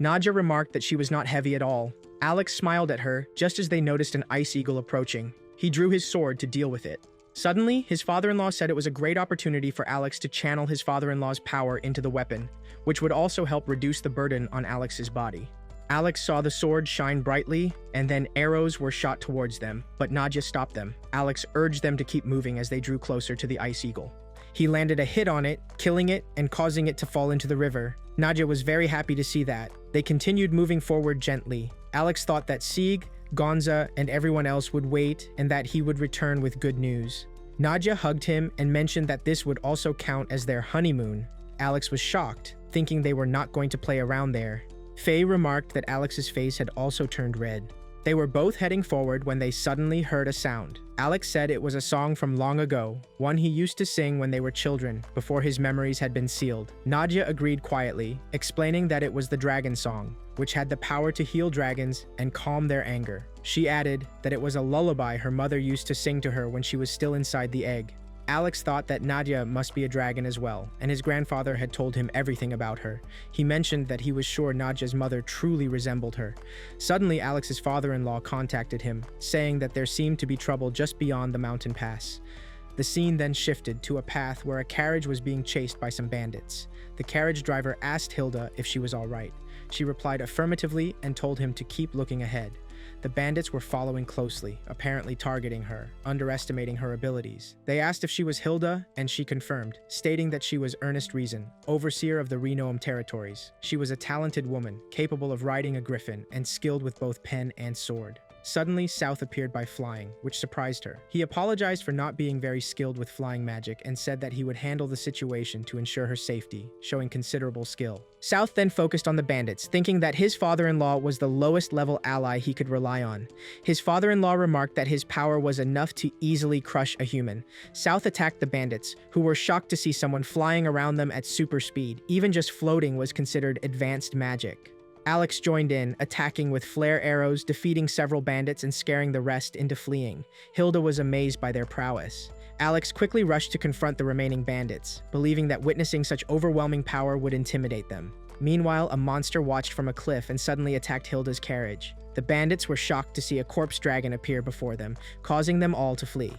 Nadja remarked that she was not heavy at all. Alex smiled at her, just as they noticed an ice eagle approaching. He drew his sword to deal with it. Suddenly, his father-in-law said it was a great opportunity for Alex to channel his father-in-law's power into the weapon, which would also help reduce the burden on Alex's body. Alex saw the sword shine brightly, and then arrows were shot towards them, but Nadja stopped them. Alex urged them to keep moving as they drew closer to the ice eagle. He landed a hit on it, killing it and causing it to fall into the river. Nadja was very happy to see that. They continued moving forward gently. Alex thought that Sieg, Gonza, and everyone else would wait and that he would return with good news. Nadja hugged him and mentioned that this would also count as their honeymoon. Alex was shocked, thinking they were not going to play around there. Faye remarked that Alex's face had also turned red. They were both heading forward when they suddenly heard a sound. Alex said it was a song from long ago, one he used to sing when they were children, before his memories had been sealed. Nadja agreed quietly, explaining that it was the dragon song, which had the power to heal dragons and calm their anger. She added that it was a lullaby her mother used to sing to her when she was still inside the egg. Alex thought that Nadja must be a dragon as well, and his grandfather had told him everything about her. He mentioned that he was sure Nadja's mother truly resembled her. Suddenly, Alex's father-in-law contacted him, saying that there seemed to be trouble just beyond the mountain pass. The scene then shifted to a path where a carriage was being chased by some bandits. The carriage driver asked Hilda if she was all right. She replied affirmatively and told him to keep looking ahead. The bandits were following closely, apparently targeting her, underestimating her abilities. They asked if she was Hilda, and she confirmed, stating that she was Ernest Reason, overseer of the Renome territories. She was a talented woman, capable of riding a griffin, and skilled with both pen and sword. Suddenly, South appeared by flying, which surprised her. He apologized for not being very skilled with flying magic and said that he would handle the situation to ensure her safety, showing considerable skill. South then focused on the bandits, thinking that his father-in-law was the lowest level ally he could rely on. His father-in-law remarked that his power was enough to easily crush a human. South attacked the bandits, who were shocked to see someone flying around them at super speed. Even just floating was considered advanced magic. Alex joined in, attacking with flare arrows, defeating several bandits and scaring the rest into fleeing. Hilda was amazed by their prowess. Alex quickly rushed to confront the remaining bandits, believing that witnessing such overwhelming power would intimidate them. Meanwhile, a monster watched from a cliff and suddenly attacked Hilda's carriage. The bandits were shocked to see a corpse dragon appear before them, causing them all to flee.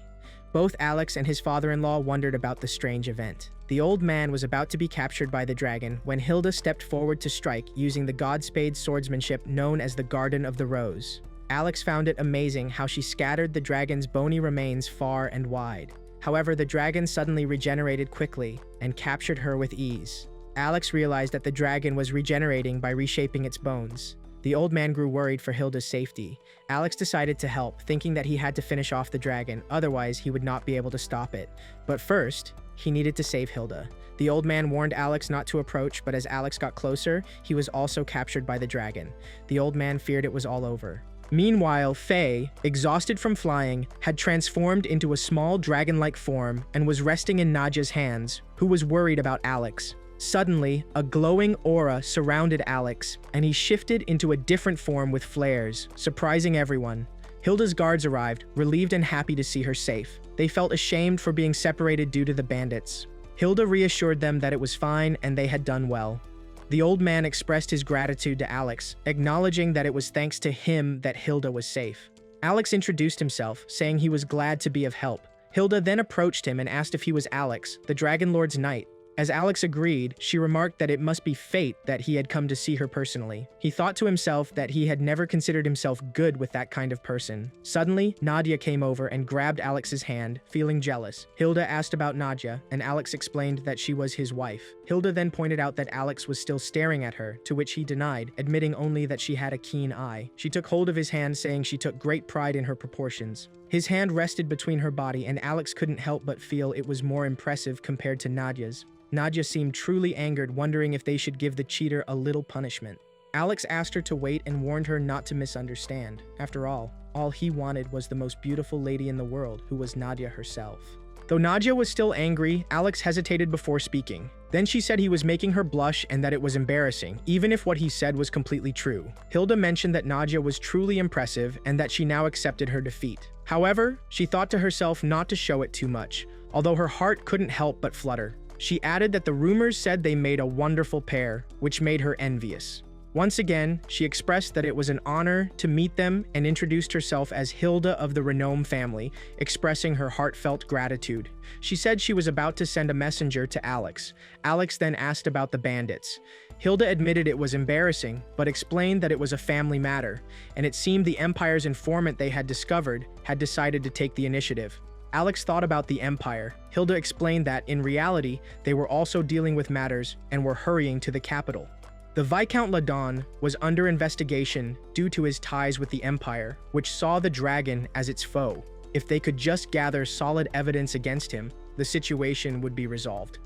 Both Alex and his father-in-law wondered about the strange event. The old man was about to be captured by the dragon when Hilda stepped forward to strike using the Godspade swordsmanship known as the Garden of the Rose. Alex found it amazing how she scattered the dragon's bony remains far and wide. However, the dragon suddenly regenerated quickly and captured her with ease. Alex realized that the dragon was regenerating by reshaping its bones. The old man grew worried for Hilda's safety. Alex decided to help, thinking that he had to finish off the dragon, otherwise he would not be able to stop it. But first, he needed to save Hilda. The old man warned Alex not to approach, but as Alex got closer, he was also captured by the dragon. The old man feared it was all over. Meanwhile, Faye, exhausted from flying, had transformed into a small dragon-like form and was resting in Nadja's hands, who was worried about Alex. Suddenly, a glowing aura surrounded Alex, and he shifted into a different form with flares, surprising everyone. Hilda's guards arrived, relieved and happy to see her safe. They felt ashamed for being separated due to the bandits. Hilda reassured them that it was fine and they had done well. The old man expressed his gratitude to Alex, acknowledging that it was thanks to him that Hilda was safe. Alex introduced himself, saying he was glad to be of help. Hilda then approached him and asked if he was Alex, the Dragon Lord's knight. As Alex agreed, she remarked that it must be fate that he had come to see her personally. He thought to himself that he had never considered himself good with that kind of person. Suddenly, Nadja came over and grabbed Alex's hand, feeling jealous. Hilda asked about Nadja, and Alex explained that she was his wife. Hilda then pointed out that Alex was still staring at her, to which he denied, admitting only that she had a keen eye. She took hold of his hand, saying she took great pride in her proportions. His hand rested between her body, and Alex couldn't help but feel it was more impressive compared to Nadja's. Nadja seemed truly angered, wondering if they should give the cheater a little punishment. Alex asked her to wait and warned her not to misunderstand. After all he wanted was the most beautiful lady in the world, who was Nadja herself. Though Nadja was still angry, Alex hesitated before speaking. Then she said he was making her blush and that it was embarrassing, even if what he said was completely true. Hilda mentioned that Nadja was truly impressive and that she now accepted her defeat. However, she thought to herself not to show it too much, although her heart couldn't help but flutter. She added that the rumors said they made a wonderful pair, which made her envious. Once again, she expressed that it was an honor to meet them and introduced herself as Hilda of the Renome family, expressing her heartfelt gratitude. She said she was about to send a messenger to Alex. Alex then asked about the bandits. Hilda admitted it was embarrassing, but explained that it was a family matter, and it seemed the Empire's informant they had discovered had decided to take the initiative. Alex thought about the Empire. Hilda explained that, in reality, they were also dealing with matters and were hurrying to the capital. The Viscount Ladon was under investigation due to his ties with the Empire, which saw the dragon as its foe. If they could just gather solid evidence against him, the situation would be resolved.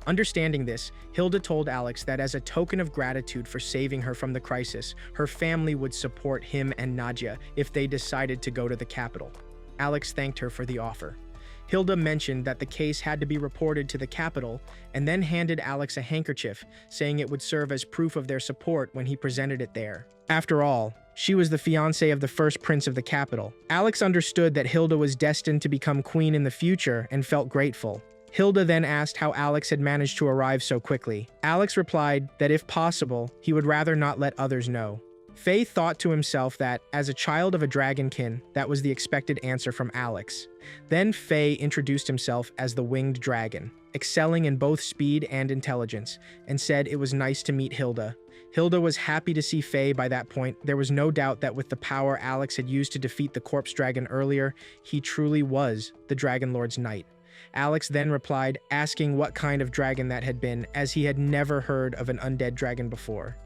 Understanding this, Hilda told Alex that as a token of gratitude for saving her from the crisis, her family would support him and Nadja if they decided to go to the capital. Alex thanked her for the offer. Hilda mentioned that the case had to be reported to the capital and then handed Alex a handkerchief, saying it would serve as proof of their support when he presented it there. After all, she was the fiancée of the first prince of the capital. Alex understood that Hilda was destined to become queen in the future and felt grateful. Hilda then asked how Alex had managed to arrive so quickly. Alex replied that if possible, he would rather not let others know. Faye thought to himself that, as a child of a dragonkin, that was the expected answer from Alex. Then Faye introduced himself as the winged dragon, excelling in both speed and intelligence, and said it was nice to meet Hilda. Hilda was happy to see Faye by that point. There was no doubt that with the power Alex had used to defeat the corpse dragon earlier, he truly was the Dragon Lord's knight. Alex then replied, asking what kind of dragon that had been, as he had never heard of an undead dragon before.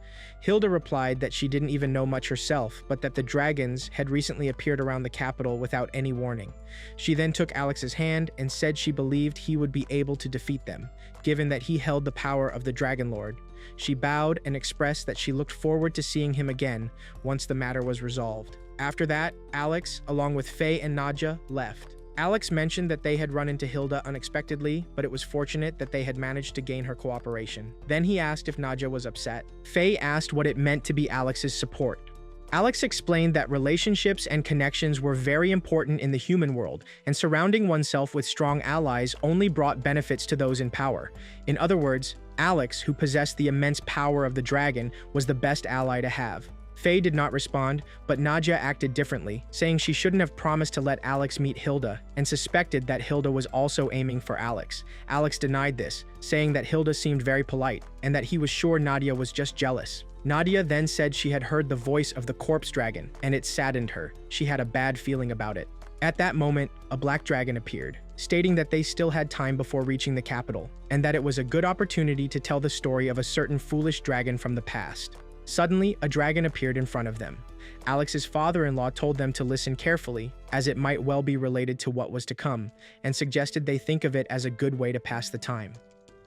Hilda replied that she didn't even know much herself, but that the dragons had recently appeared around the capital without any warning. She then took Alex's hand and said she believed he would be able to defeat them, given that he held the power of the Dragon Lord. She bowed and expressed that she looked forward to seeing him again once the matter was resolved. After that, Alex, along with Faye and Nadja, left. Alex mentioned that they had run into Hilda unexpectedly, but it was fortunate that they had managed to gain her cooperation. Then he asked if Nadja was upset. Faye asked what it meant to be Alex's support. Alex explained that relationships and connections were very important in the human world, and surrounding oneself with strong allies only brought benefits to those in power. In other words, Alex, who possessed the immense power of the dragon, was the best ally to have. Faye did not respond, but Nadja acted differently, saying she shouldn't have promised to let Alex meet Hilda, and suspected that Hilda was also aiming for Alex. Alex denied this, saying that Hilda seemed very polite, and that he was sure Nadja was just jealous. Nadja then said she had heard the voice of the corpse dragon, and it saddened her. She had a bad feeling about it. At that moment, a black dragon appeared, stating that they still had time before reaching the capital, and that it was a good opportunity to tell the story of a certain foolish dragon from the past. Suddenly, a dragon appeared in front of them. Alex's father-in-law told them to listen carefully, as it might well be related to what was to come, and suggested they think of it as a good way to pass the time.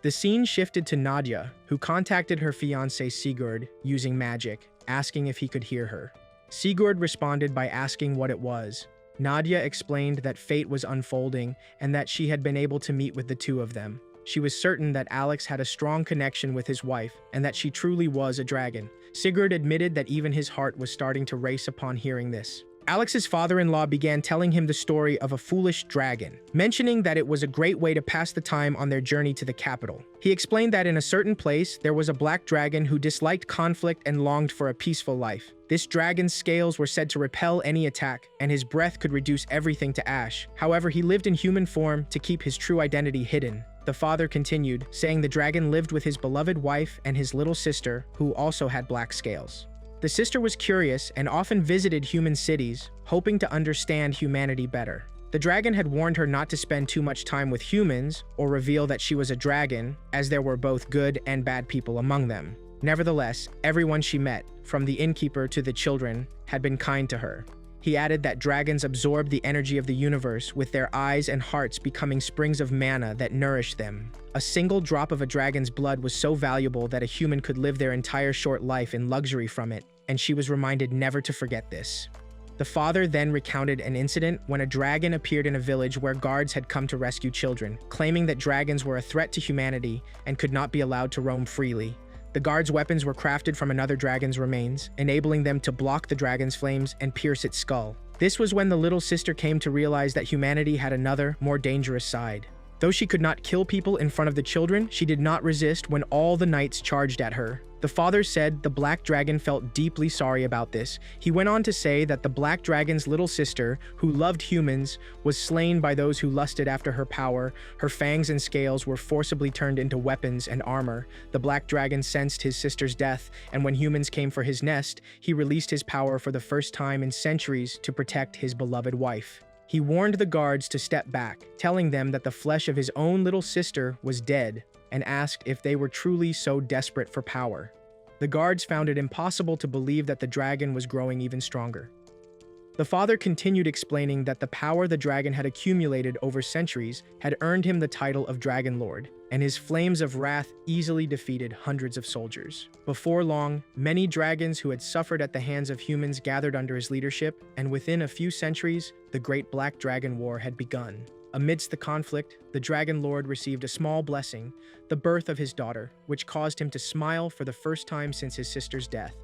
The scene shifted to Nadja, who contacted her fiancé Sigurd using magic, asking if he could hear her. Sigurd responded by asking what it was. Nadja explained that fate was unfolding and that she had been able to meet with the two of them. She was certain that Alex had a strong connection with his wife and that she truly was a dragon. Sigurd admitted that even his heart was starting to race upon hearing this. Alex's father-in-law began telling him the story of a foolish dragon, mentioning that it was a great way to pass the time on their journey to the capital. He explained that in a certain place, there was a black dragon who disliked conflict and longed for a peaceful life. This dragon's scales were said to repel any attack, and his breath could reduce everything to ash. However, he lived in human form to keep his true identity hidden. The father continued, saying the dragon lived with his beloved wife and his little sister, who also had black scales. The sister was curious and often visited human cities, hoping to understand humanity better. The dragon had warned her not to spend too much time with humans or reveal that she was a dragon, as there were both good and bad people among them. Nevertheless, everyone she met, from the innkeeper to the children, had been kind to her. He added that dragons absorbed the energy of the universe, with their eyes and hearts becoming springs of mana that nourished them. A single drop of a dragon's blood was so valuable that a human could live their entire short life in luxury from it, and she was reminded never to forget this. The father then recounted an incident when a dragon appeared in a village where guards had come to rescue children, claiming that dragons were a threat to humanity and could not be allowed to roam freely. The guards' weapons were crafted from another dragon's remains, enabling them to block the dragon's flames and pierce its skull. This was when the little sister came to realize that humanity had another, more dangerous side. Though she could not kill people in front of the children, she did not resist when all the knights charged at her. The father said the black dragon felt deeply sorry about this. He went on to say that the black dragon's little sister, who loved humans, was slain by those who lusted after her power. Her fangs and scales were forcibly turned into weapons and armor. The black dragon sensed his sister's death, and when humans came for his nest, he released his power for the first time in centuries to protect his beloved wife. He warned the guards to step back, telling them that the flesh of his own little sister was dead, and asked if they were truly so desperate for power. The guards found it impossible to believe that the dragon was growing even stronger. The father continued explaining that the power the dragon had accumulated over centuries had earned him the title of Dragon Lord, and his flames of wrath easily defeated hundreds of soldiers. Before long, many dragons who had suffered at the hands of humans gathered under his leadership, and within a few centuries, the Great Black Dragon War had begun. Amidst the conflict, the Dragon Lord received a small blessing, the birth of his daughter, which caused him to smile for the first time since his sister's death.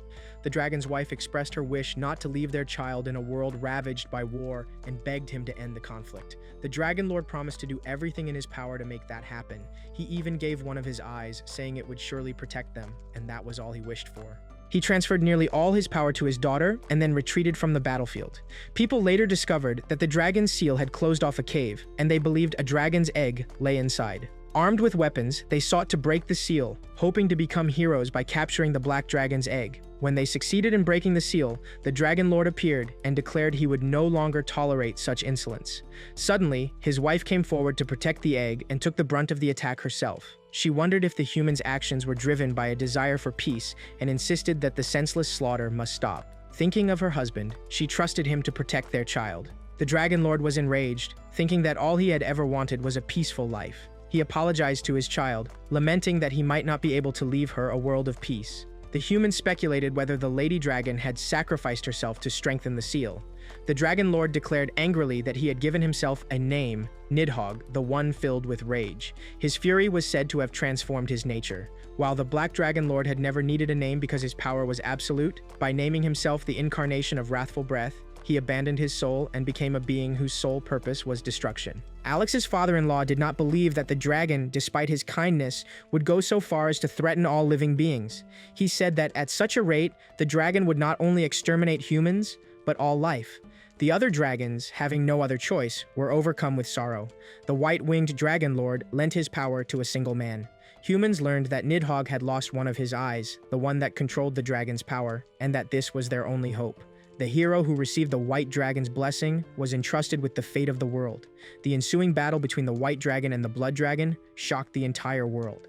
The dragon's wife expressed her wish not to leave their child in a world ravaged by war and begged him to end the conflict. The Dragon Lord promised to do everything in his power to make that happen. He even gave one of his eyes, saying it would surely protect them, and that was all he wished for. He transferred nearly all his power to his daughter and then retreated from the battlefield. People later discovered that the dragon's seal had closed off a cave, and they believed a dragon's egg lay inside. Armed with weapons, they sought to break the seal, hoping to become heroes by capturing the black dragon's egg. When they succeeded in breaking the seal, the Dragon Lord appeared and declared he would no longer tolerate such insolence. Suddenly, his wife came forward to protect the egg and took the brunt of the attack herself. She wondered if the humans' actions were driven by a desire for peace and insisted that the senseless slaughter must stop. Thinking of her husband, she trusted him to protect their child. The Dragon Lord was enraged, thinking that all he had ever wanted was a peaceful life. He apologized to his child, lamenting that he might not be able to leave her a world of peace. The humans speculated whether the lady dragon had sacrificed herself to strengthen the seal. The Dragon Lord declared angrily that he had given himself a name, Nidhogg, the one filled with rage. His fury was said to have transformed his nature. While the Black Dragon Lord had never needed a name because his power was absolute, by naming himself the incarnation of wrathful breath, he abandoned his soul and became a being whose sole purpose was destruction. Alex's father-in-law did not believe that the dragon, despite his kindness, would go so far as to threaten all living beings. He said that at such a rate, the dragon would not only exterminate humans, but all life. The other dragons, having no other choice, were overcome with sorrow. The white-winged Dragon Lord lent his power to a single man. Humans learned that Nidhogg had lost one of his eyes, the one that controlled the dragon's power, and that this was their only hope. The hero who received the White Dragon's blessing was entrusted with the fate of the world. The ensuing battle between the White Dragon and the Blood Dragon shocked the entire world.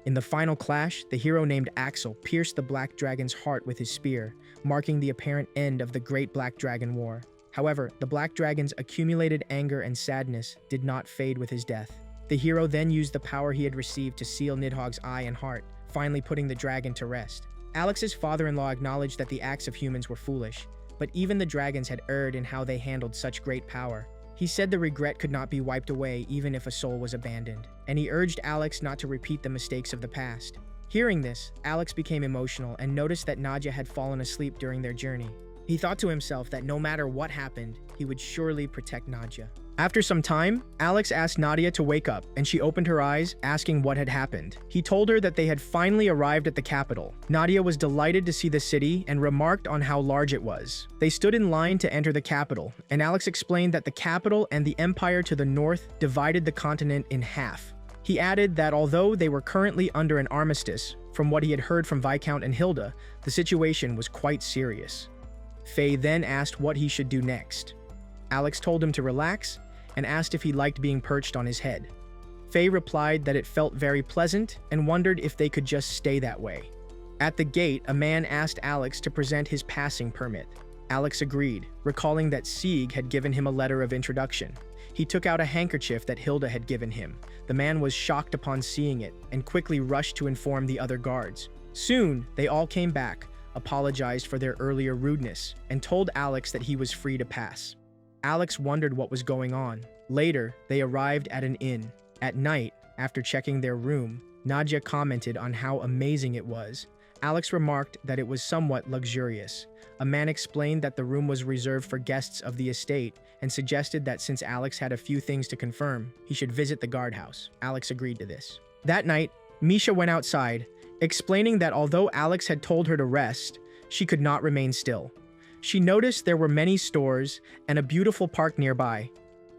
In the final clash, the hero named Axel pierced the Black Dragon's heart with his spear, marking the apparent end of the Great Black Dragon War. However, the Black Dragon's accumulated anger and sadness did not fade with his death. The hero then used the power he had received to seal Nidhogg's eye and heart, finally putting the dragon to rest. Alex's father-in-law acknowledged that the acts of humans were foolish, but even the dragons had erred in how they handled such great power. He said the regret could not be wiped away even if a soul was abandoned, and he urged Alex not to repeat the mistakes of the past. Hearing this, Alex became emotional and noticed that Nadza had fallen asleep during their journey. He thought to himself that no matter what happened, he would surely protect Nadza. After some time, Alex asked Nadza to wake up, and she opened her eyes, asking what had happened. He told her that they had finally arrived at the capital. Nadza was delighted to see the city and remarked on how large it was. They stood in line to enter the capital, and Alex explained that the capital and the empire to the north divided the continent in half. He added that although they were currently under an armistice, from what he had heard from Viscount and Hilda, the situation was quite serious. Faye then asked what he should do next. Alex told him to relax and asked if he liked being perched on his head. Faye replied that it felt very pleasant and wondered if they could just stay that way. At the gate, a man asked Alex to present his passing permit. Alex agreed, recalling that Sieg had given him a letter of introduction. He took out a handkerchief that Hilda had given him. The man was shocked upon seeing it and quickly rushed to inform the other guards. Soon, they all came back, apologized for their earlier rudeness, and told Alex that he was free to pass. Alex wondered what was going on. Later, they arrived at an inn. At night, after checking their room, Nadza commented on how amazing it was. Alex remarked that it was somewhat luxurious. A man explained that the room was reserved for guests of the estate and suggested that since Alex had a few things to confirm, he should visit the guardhouse. Alex agreed to this. That night, Misha went outside, explaining that although Alex had told her to rest, she could not remain still. She noticed there were many stores and a beautiful park nearby.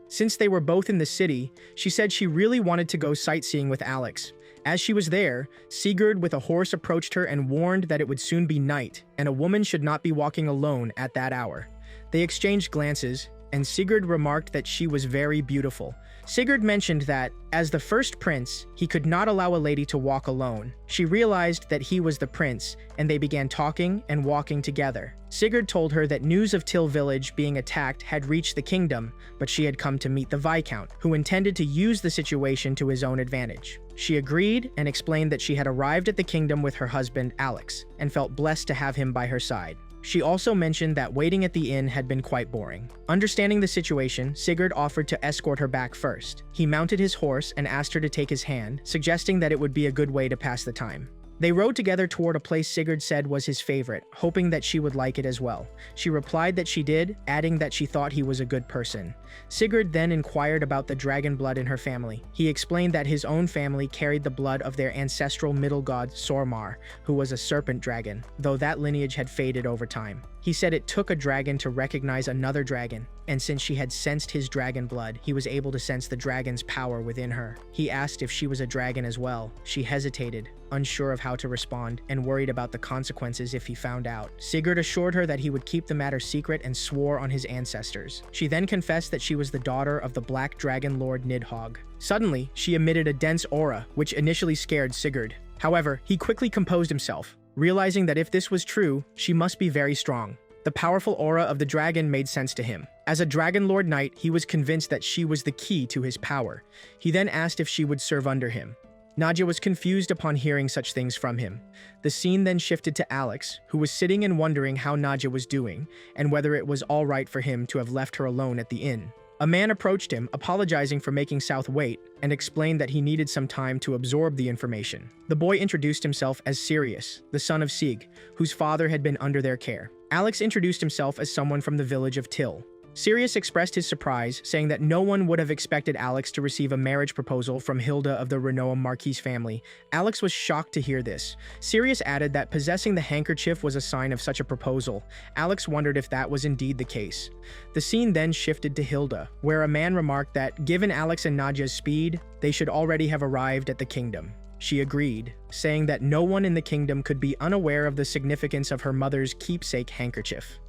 Since they were both in the city, she said she really wanted to go sightseeing with Alex. As she was there, Sigurd with a horse approached her and warned that it would soon be night, and a woman should not be walking alone at that hour. They exchanged glances, and Sigurd remarked that she was very beautiful. Sigurd mentioned that, as the first prince, he could not allow a lady to walk alone. She realized that he was the prince, and they began talking and walking together. Sigurd told her that news of Till village being attacked had reached the kingdom, but she had come to meet the Viscount, who intended to use the situation to his own advantage. She agreed and explained that she had arrived at the kingdom with her husband, Alex, and felt blessed to have him by her side. She also mentioned that waiting at the inn had been quite boring. Understanding the situation, Sigurd offered to escort her back first. He mounted his horse and asked her to take his hand, suggesting that it would be a good way to pass the time. They rode together toward a place Sigurd said was his favorite, hoping that she would like it as well. She replied that she did, adding that she thought he was a good person. Sigurd then inquired about the dragon blood in her family. He explained that his own family carried the blood of their ancestral middle god Sormar, who was a serpent dragon, though that lineage had faded over time. He said it took a dragon to recognize another dragon, and since she had sensed his dragon blood, he was able to sense the dragon's power within her. He asked if she was a dragon as well. She hesitated, unsure of how to respond, and worried about the consequences if he found out. Sigurd assured her that he would keep the matter secret and swore on his ancestors. She then confessed that she was the daughter of the Black Dragon Lord Nidhogg. Suddenly, she emitted a dense aura, which initially scared Sigurd. However, he quickly composed himself, realizing that if this was true, she must be very strong. The powerful aura of the dragon made sense to him. As a Dragon Lord Knight, he was convinced that she was the key to his power. He then asked if she would serve under him. Nadja was confused upon hearing such things from him. The scene then shifted to Alex, who was sitting and wondering how Nadja was doing, and whether it was all right for him to have left her alone at the inn. A man approached him, apologizing for making South wait, and explained that he needed some time to absorb the information. The boy introduced himself as Sirius, the son of Sieg, whose father had been under their care. Alex introduced himself as someone from the village of Till. Sirius expressed his surprise, saying that no one would have expected Alex to receive a marriage proposal from Hilda of the Renoam Marquis family. Alex was shocked to hear this. Sirius added that possessing the handkerchief was a sign of such a proposal. Alex wondered if that was indeed the case. The scene then shifted to Hilda, where a man remarked that, given Alex and Nadja's speed, they should already have arrived at the kingdom. She agreed, saying that no one in the kingdom could be unaware of the significance of her mother's keepsake handkerchief.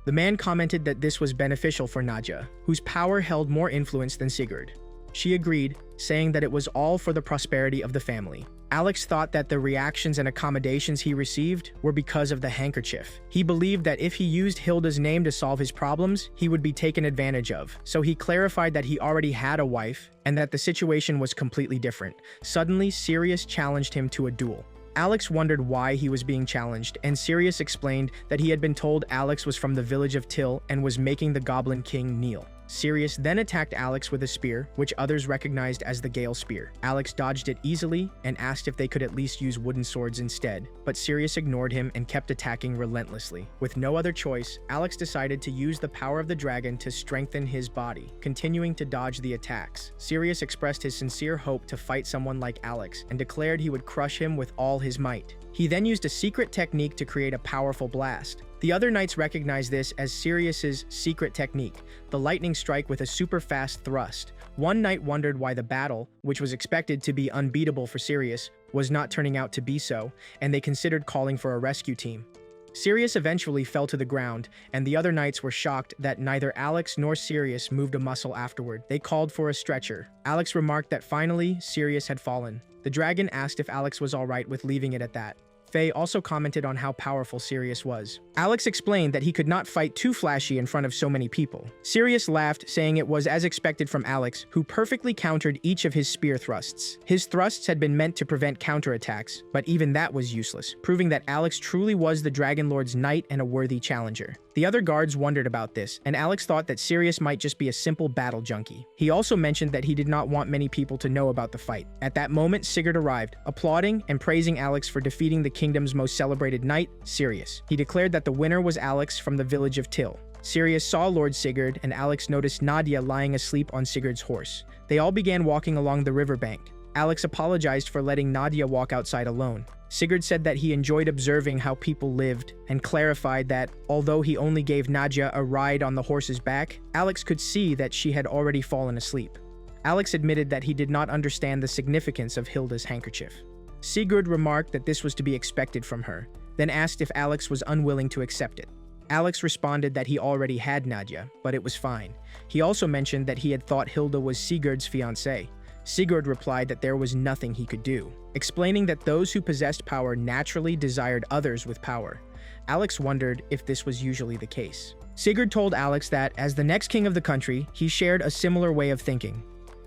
The man commented that this was beneficial for Nadja, whose power held more influence than Sigurd. She agreed, saying that it was all for the prosperity of the family. Alex thought that the reactions and accommodations he received were because of the handkerchief. He believed that if he used Hilda's name to solve his problems, he would be taken advantage of. So he clarified that he already had a wife and that the situation was completely different. Suddenly, Sirius challenged him to a duel. Alex wondered why he was being challenged, and Sirius explained that he had been told Alex was from the village of Till and was making the Goblin King kneel. Sirius then attacked Alex with a spear, which others recognized as the Gale Spear. Alex dodged it easily and asked if they could at least use wooden swords instead, but Sirius ignored him and kept attacking relentlessly. With no other choice, Alex decided to use the power of the dragon to strengthen his body, continuing to dodge the attacks. Sirius expressed his sincere hope to fight someone like Alex and declared he would crush him with all his might. He then used a secret technique to create a powerful blast. The other knights recognized this as Sirius's secret technique, the lightning strike with a super fast thrust. One knight wondered why the battle, which was expected to be unbeatable for Sirius, was not turning out to be so, and they considered calling for a rescue team. Sirius eventually fell to the ground, and the other knights were shocked that neither Alex nor Sirius moved a muscle afterward. They called for a stretcher. Alex remarked that finally, Sirius had fallen. The dragon asked if Alex was alright with leaving it at that. Faye also commented on how powerful Sirius was. Alex explained that he could not fight too flashy in front of so many people. Sirius laughed, saying it was as expected from Alex, who perfectly countered each of his spear thrusts. His thrusts had been meant to prevent counterattacks, but even that was useless, proving that Alex truly was the Dragon Lord's knight and a worthy challenger. The other guards wondered about this, and Alex thought that Sirius might just be a simple battle junkie. He also mentioned that he did not want many people to know about the fight. At that moment, Sigurd arrived, applauding and praising Alex for defeating the kingdom's most celebrated knight, Sirius. He declared that the winner was Alex from the village of Till. Sirius saw Lord Sigurd, and Alex noticed Nadja lying asleep on Sigurd's horse. They all began walking along the riverbank. Alex apologized for letting Nadja walk outside alone. Sigurd said that he enjoyed observing how people lived and clarified that, although he only gave Nadja a ride on the horse's back, Alex could see that she had already fallen asleep. Alex admitted that he did not understand the significance of Hilda's handkerchief. Sigurd remarked that this was to be expected from her, then asked if Alex was unwilling to accept it. Alex responded that he already had Nadja, but it was fine. He also mentioned that he had thought Hilda was Sigurd's fiancée. Sigurd replied that there was nothing he could do, explaining that those who possessed power naturally desired others with power. Alex wondered if this was usually the case. Sigurd told Alex that, as the next king of the country, he shared a similar way of thinking.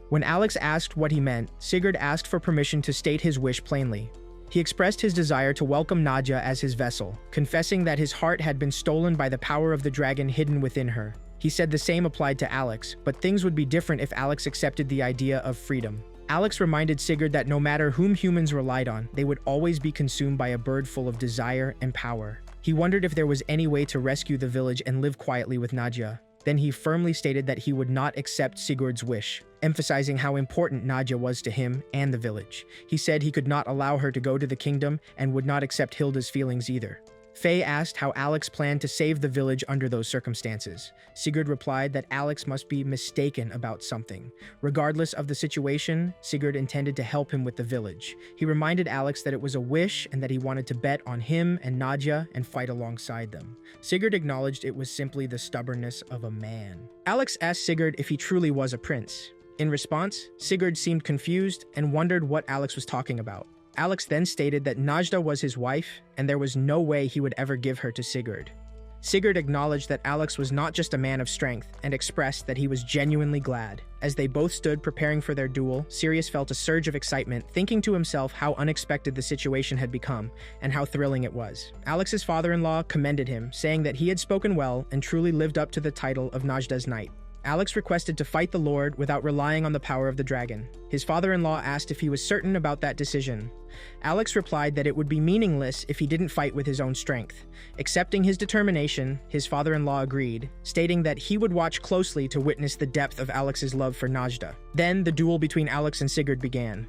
When Alex asked what he meant, Sigurd asked for permission to state his wish plainly. He expressed his desire to welcome Nadja as his vessel, confessing that his heart had been stolen by the power of the dragon hidden within her. He said the same applied to Alex, but things would be different if Alex accepted the idea of freedom. Alex reminded Sigurd that no matter whom humans relied on, they would always be consumed by a bird full of desire and power. He wondered if there was any way to rescue the village and live quietly with Nadja. Then he firmly stated that he would not accept Sigurd's wish, emphasizing how important Nadja was to him and the village. He said he could not allow her to go to the kingdom and would not accept Hilda's feelings either. Faye asked how Alex planned to save the village under those circumstances. Sigurd replied that Alex must be mistaken about something. Regardless of the situation, Sigurd intended to help him with the village. He reminded Alex that it was a wish and that he wanted to bet on him and Nadja and fight alongside them. Sigurd acknowledged it was simply the stubbornness of a man. Alex asked Sigurd if he truly was a prince. In response, Sigurd seemed confused and wondered what Alex was talking about. Alex then stated that Nadja was his wife, and there was no way he would ever give her to Sigurd. Sigurd acknowledged that Alex was not just a man of strength and expressed that he was genuinely glad. As they both stood preparing for their duel, Sirius felt a surge of excitement, thinking to himself how unexpected the situation had become and how thrilling it was. Alex's father-in-law commended him, saying that he had spoken well and truly lived up to the title of Najda's knight. Alex requested to fight the Lord without relying on the power of the dragon. His father-in-law asked if he was certain about that decision. Alex replied that it would be meaningless if he didn't fight with his own strength. Accepting his determination, his father-in-law agreed, stating that he would watch closely to witness the depth of Alex's love for Najda. Then, the duel between Alex and Sigurd began.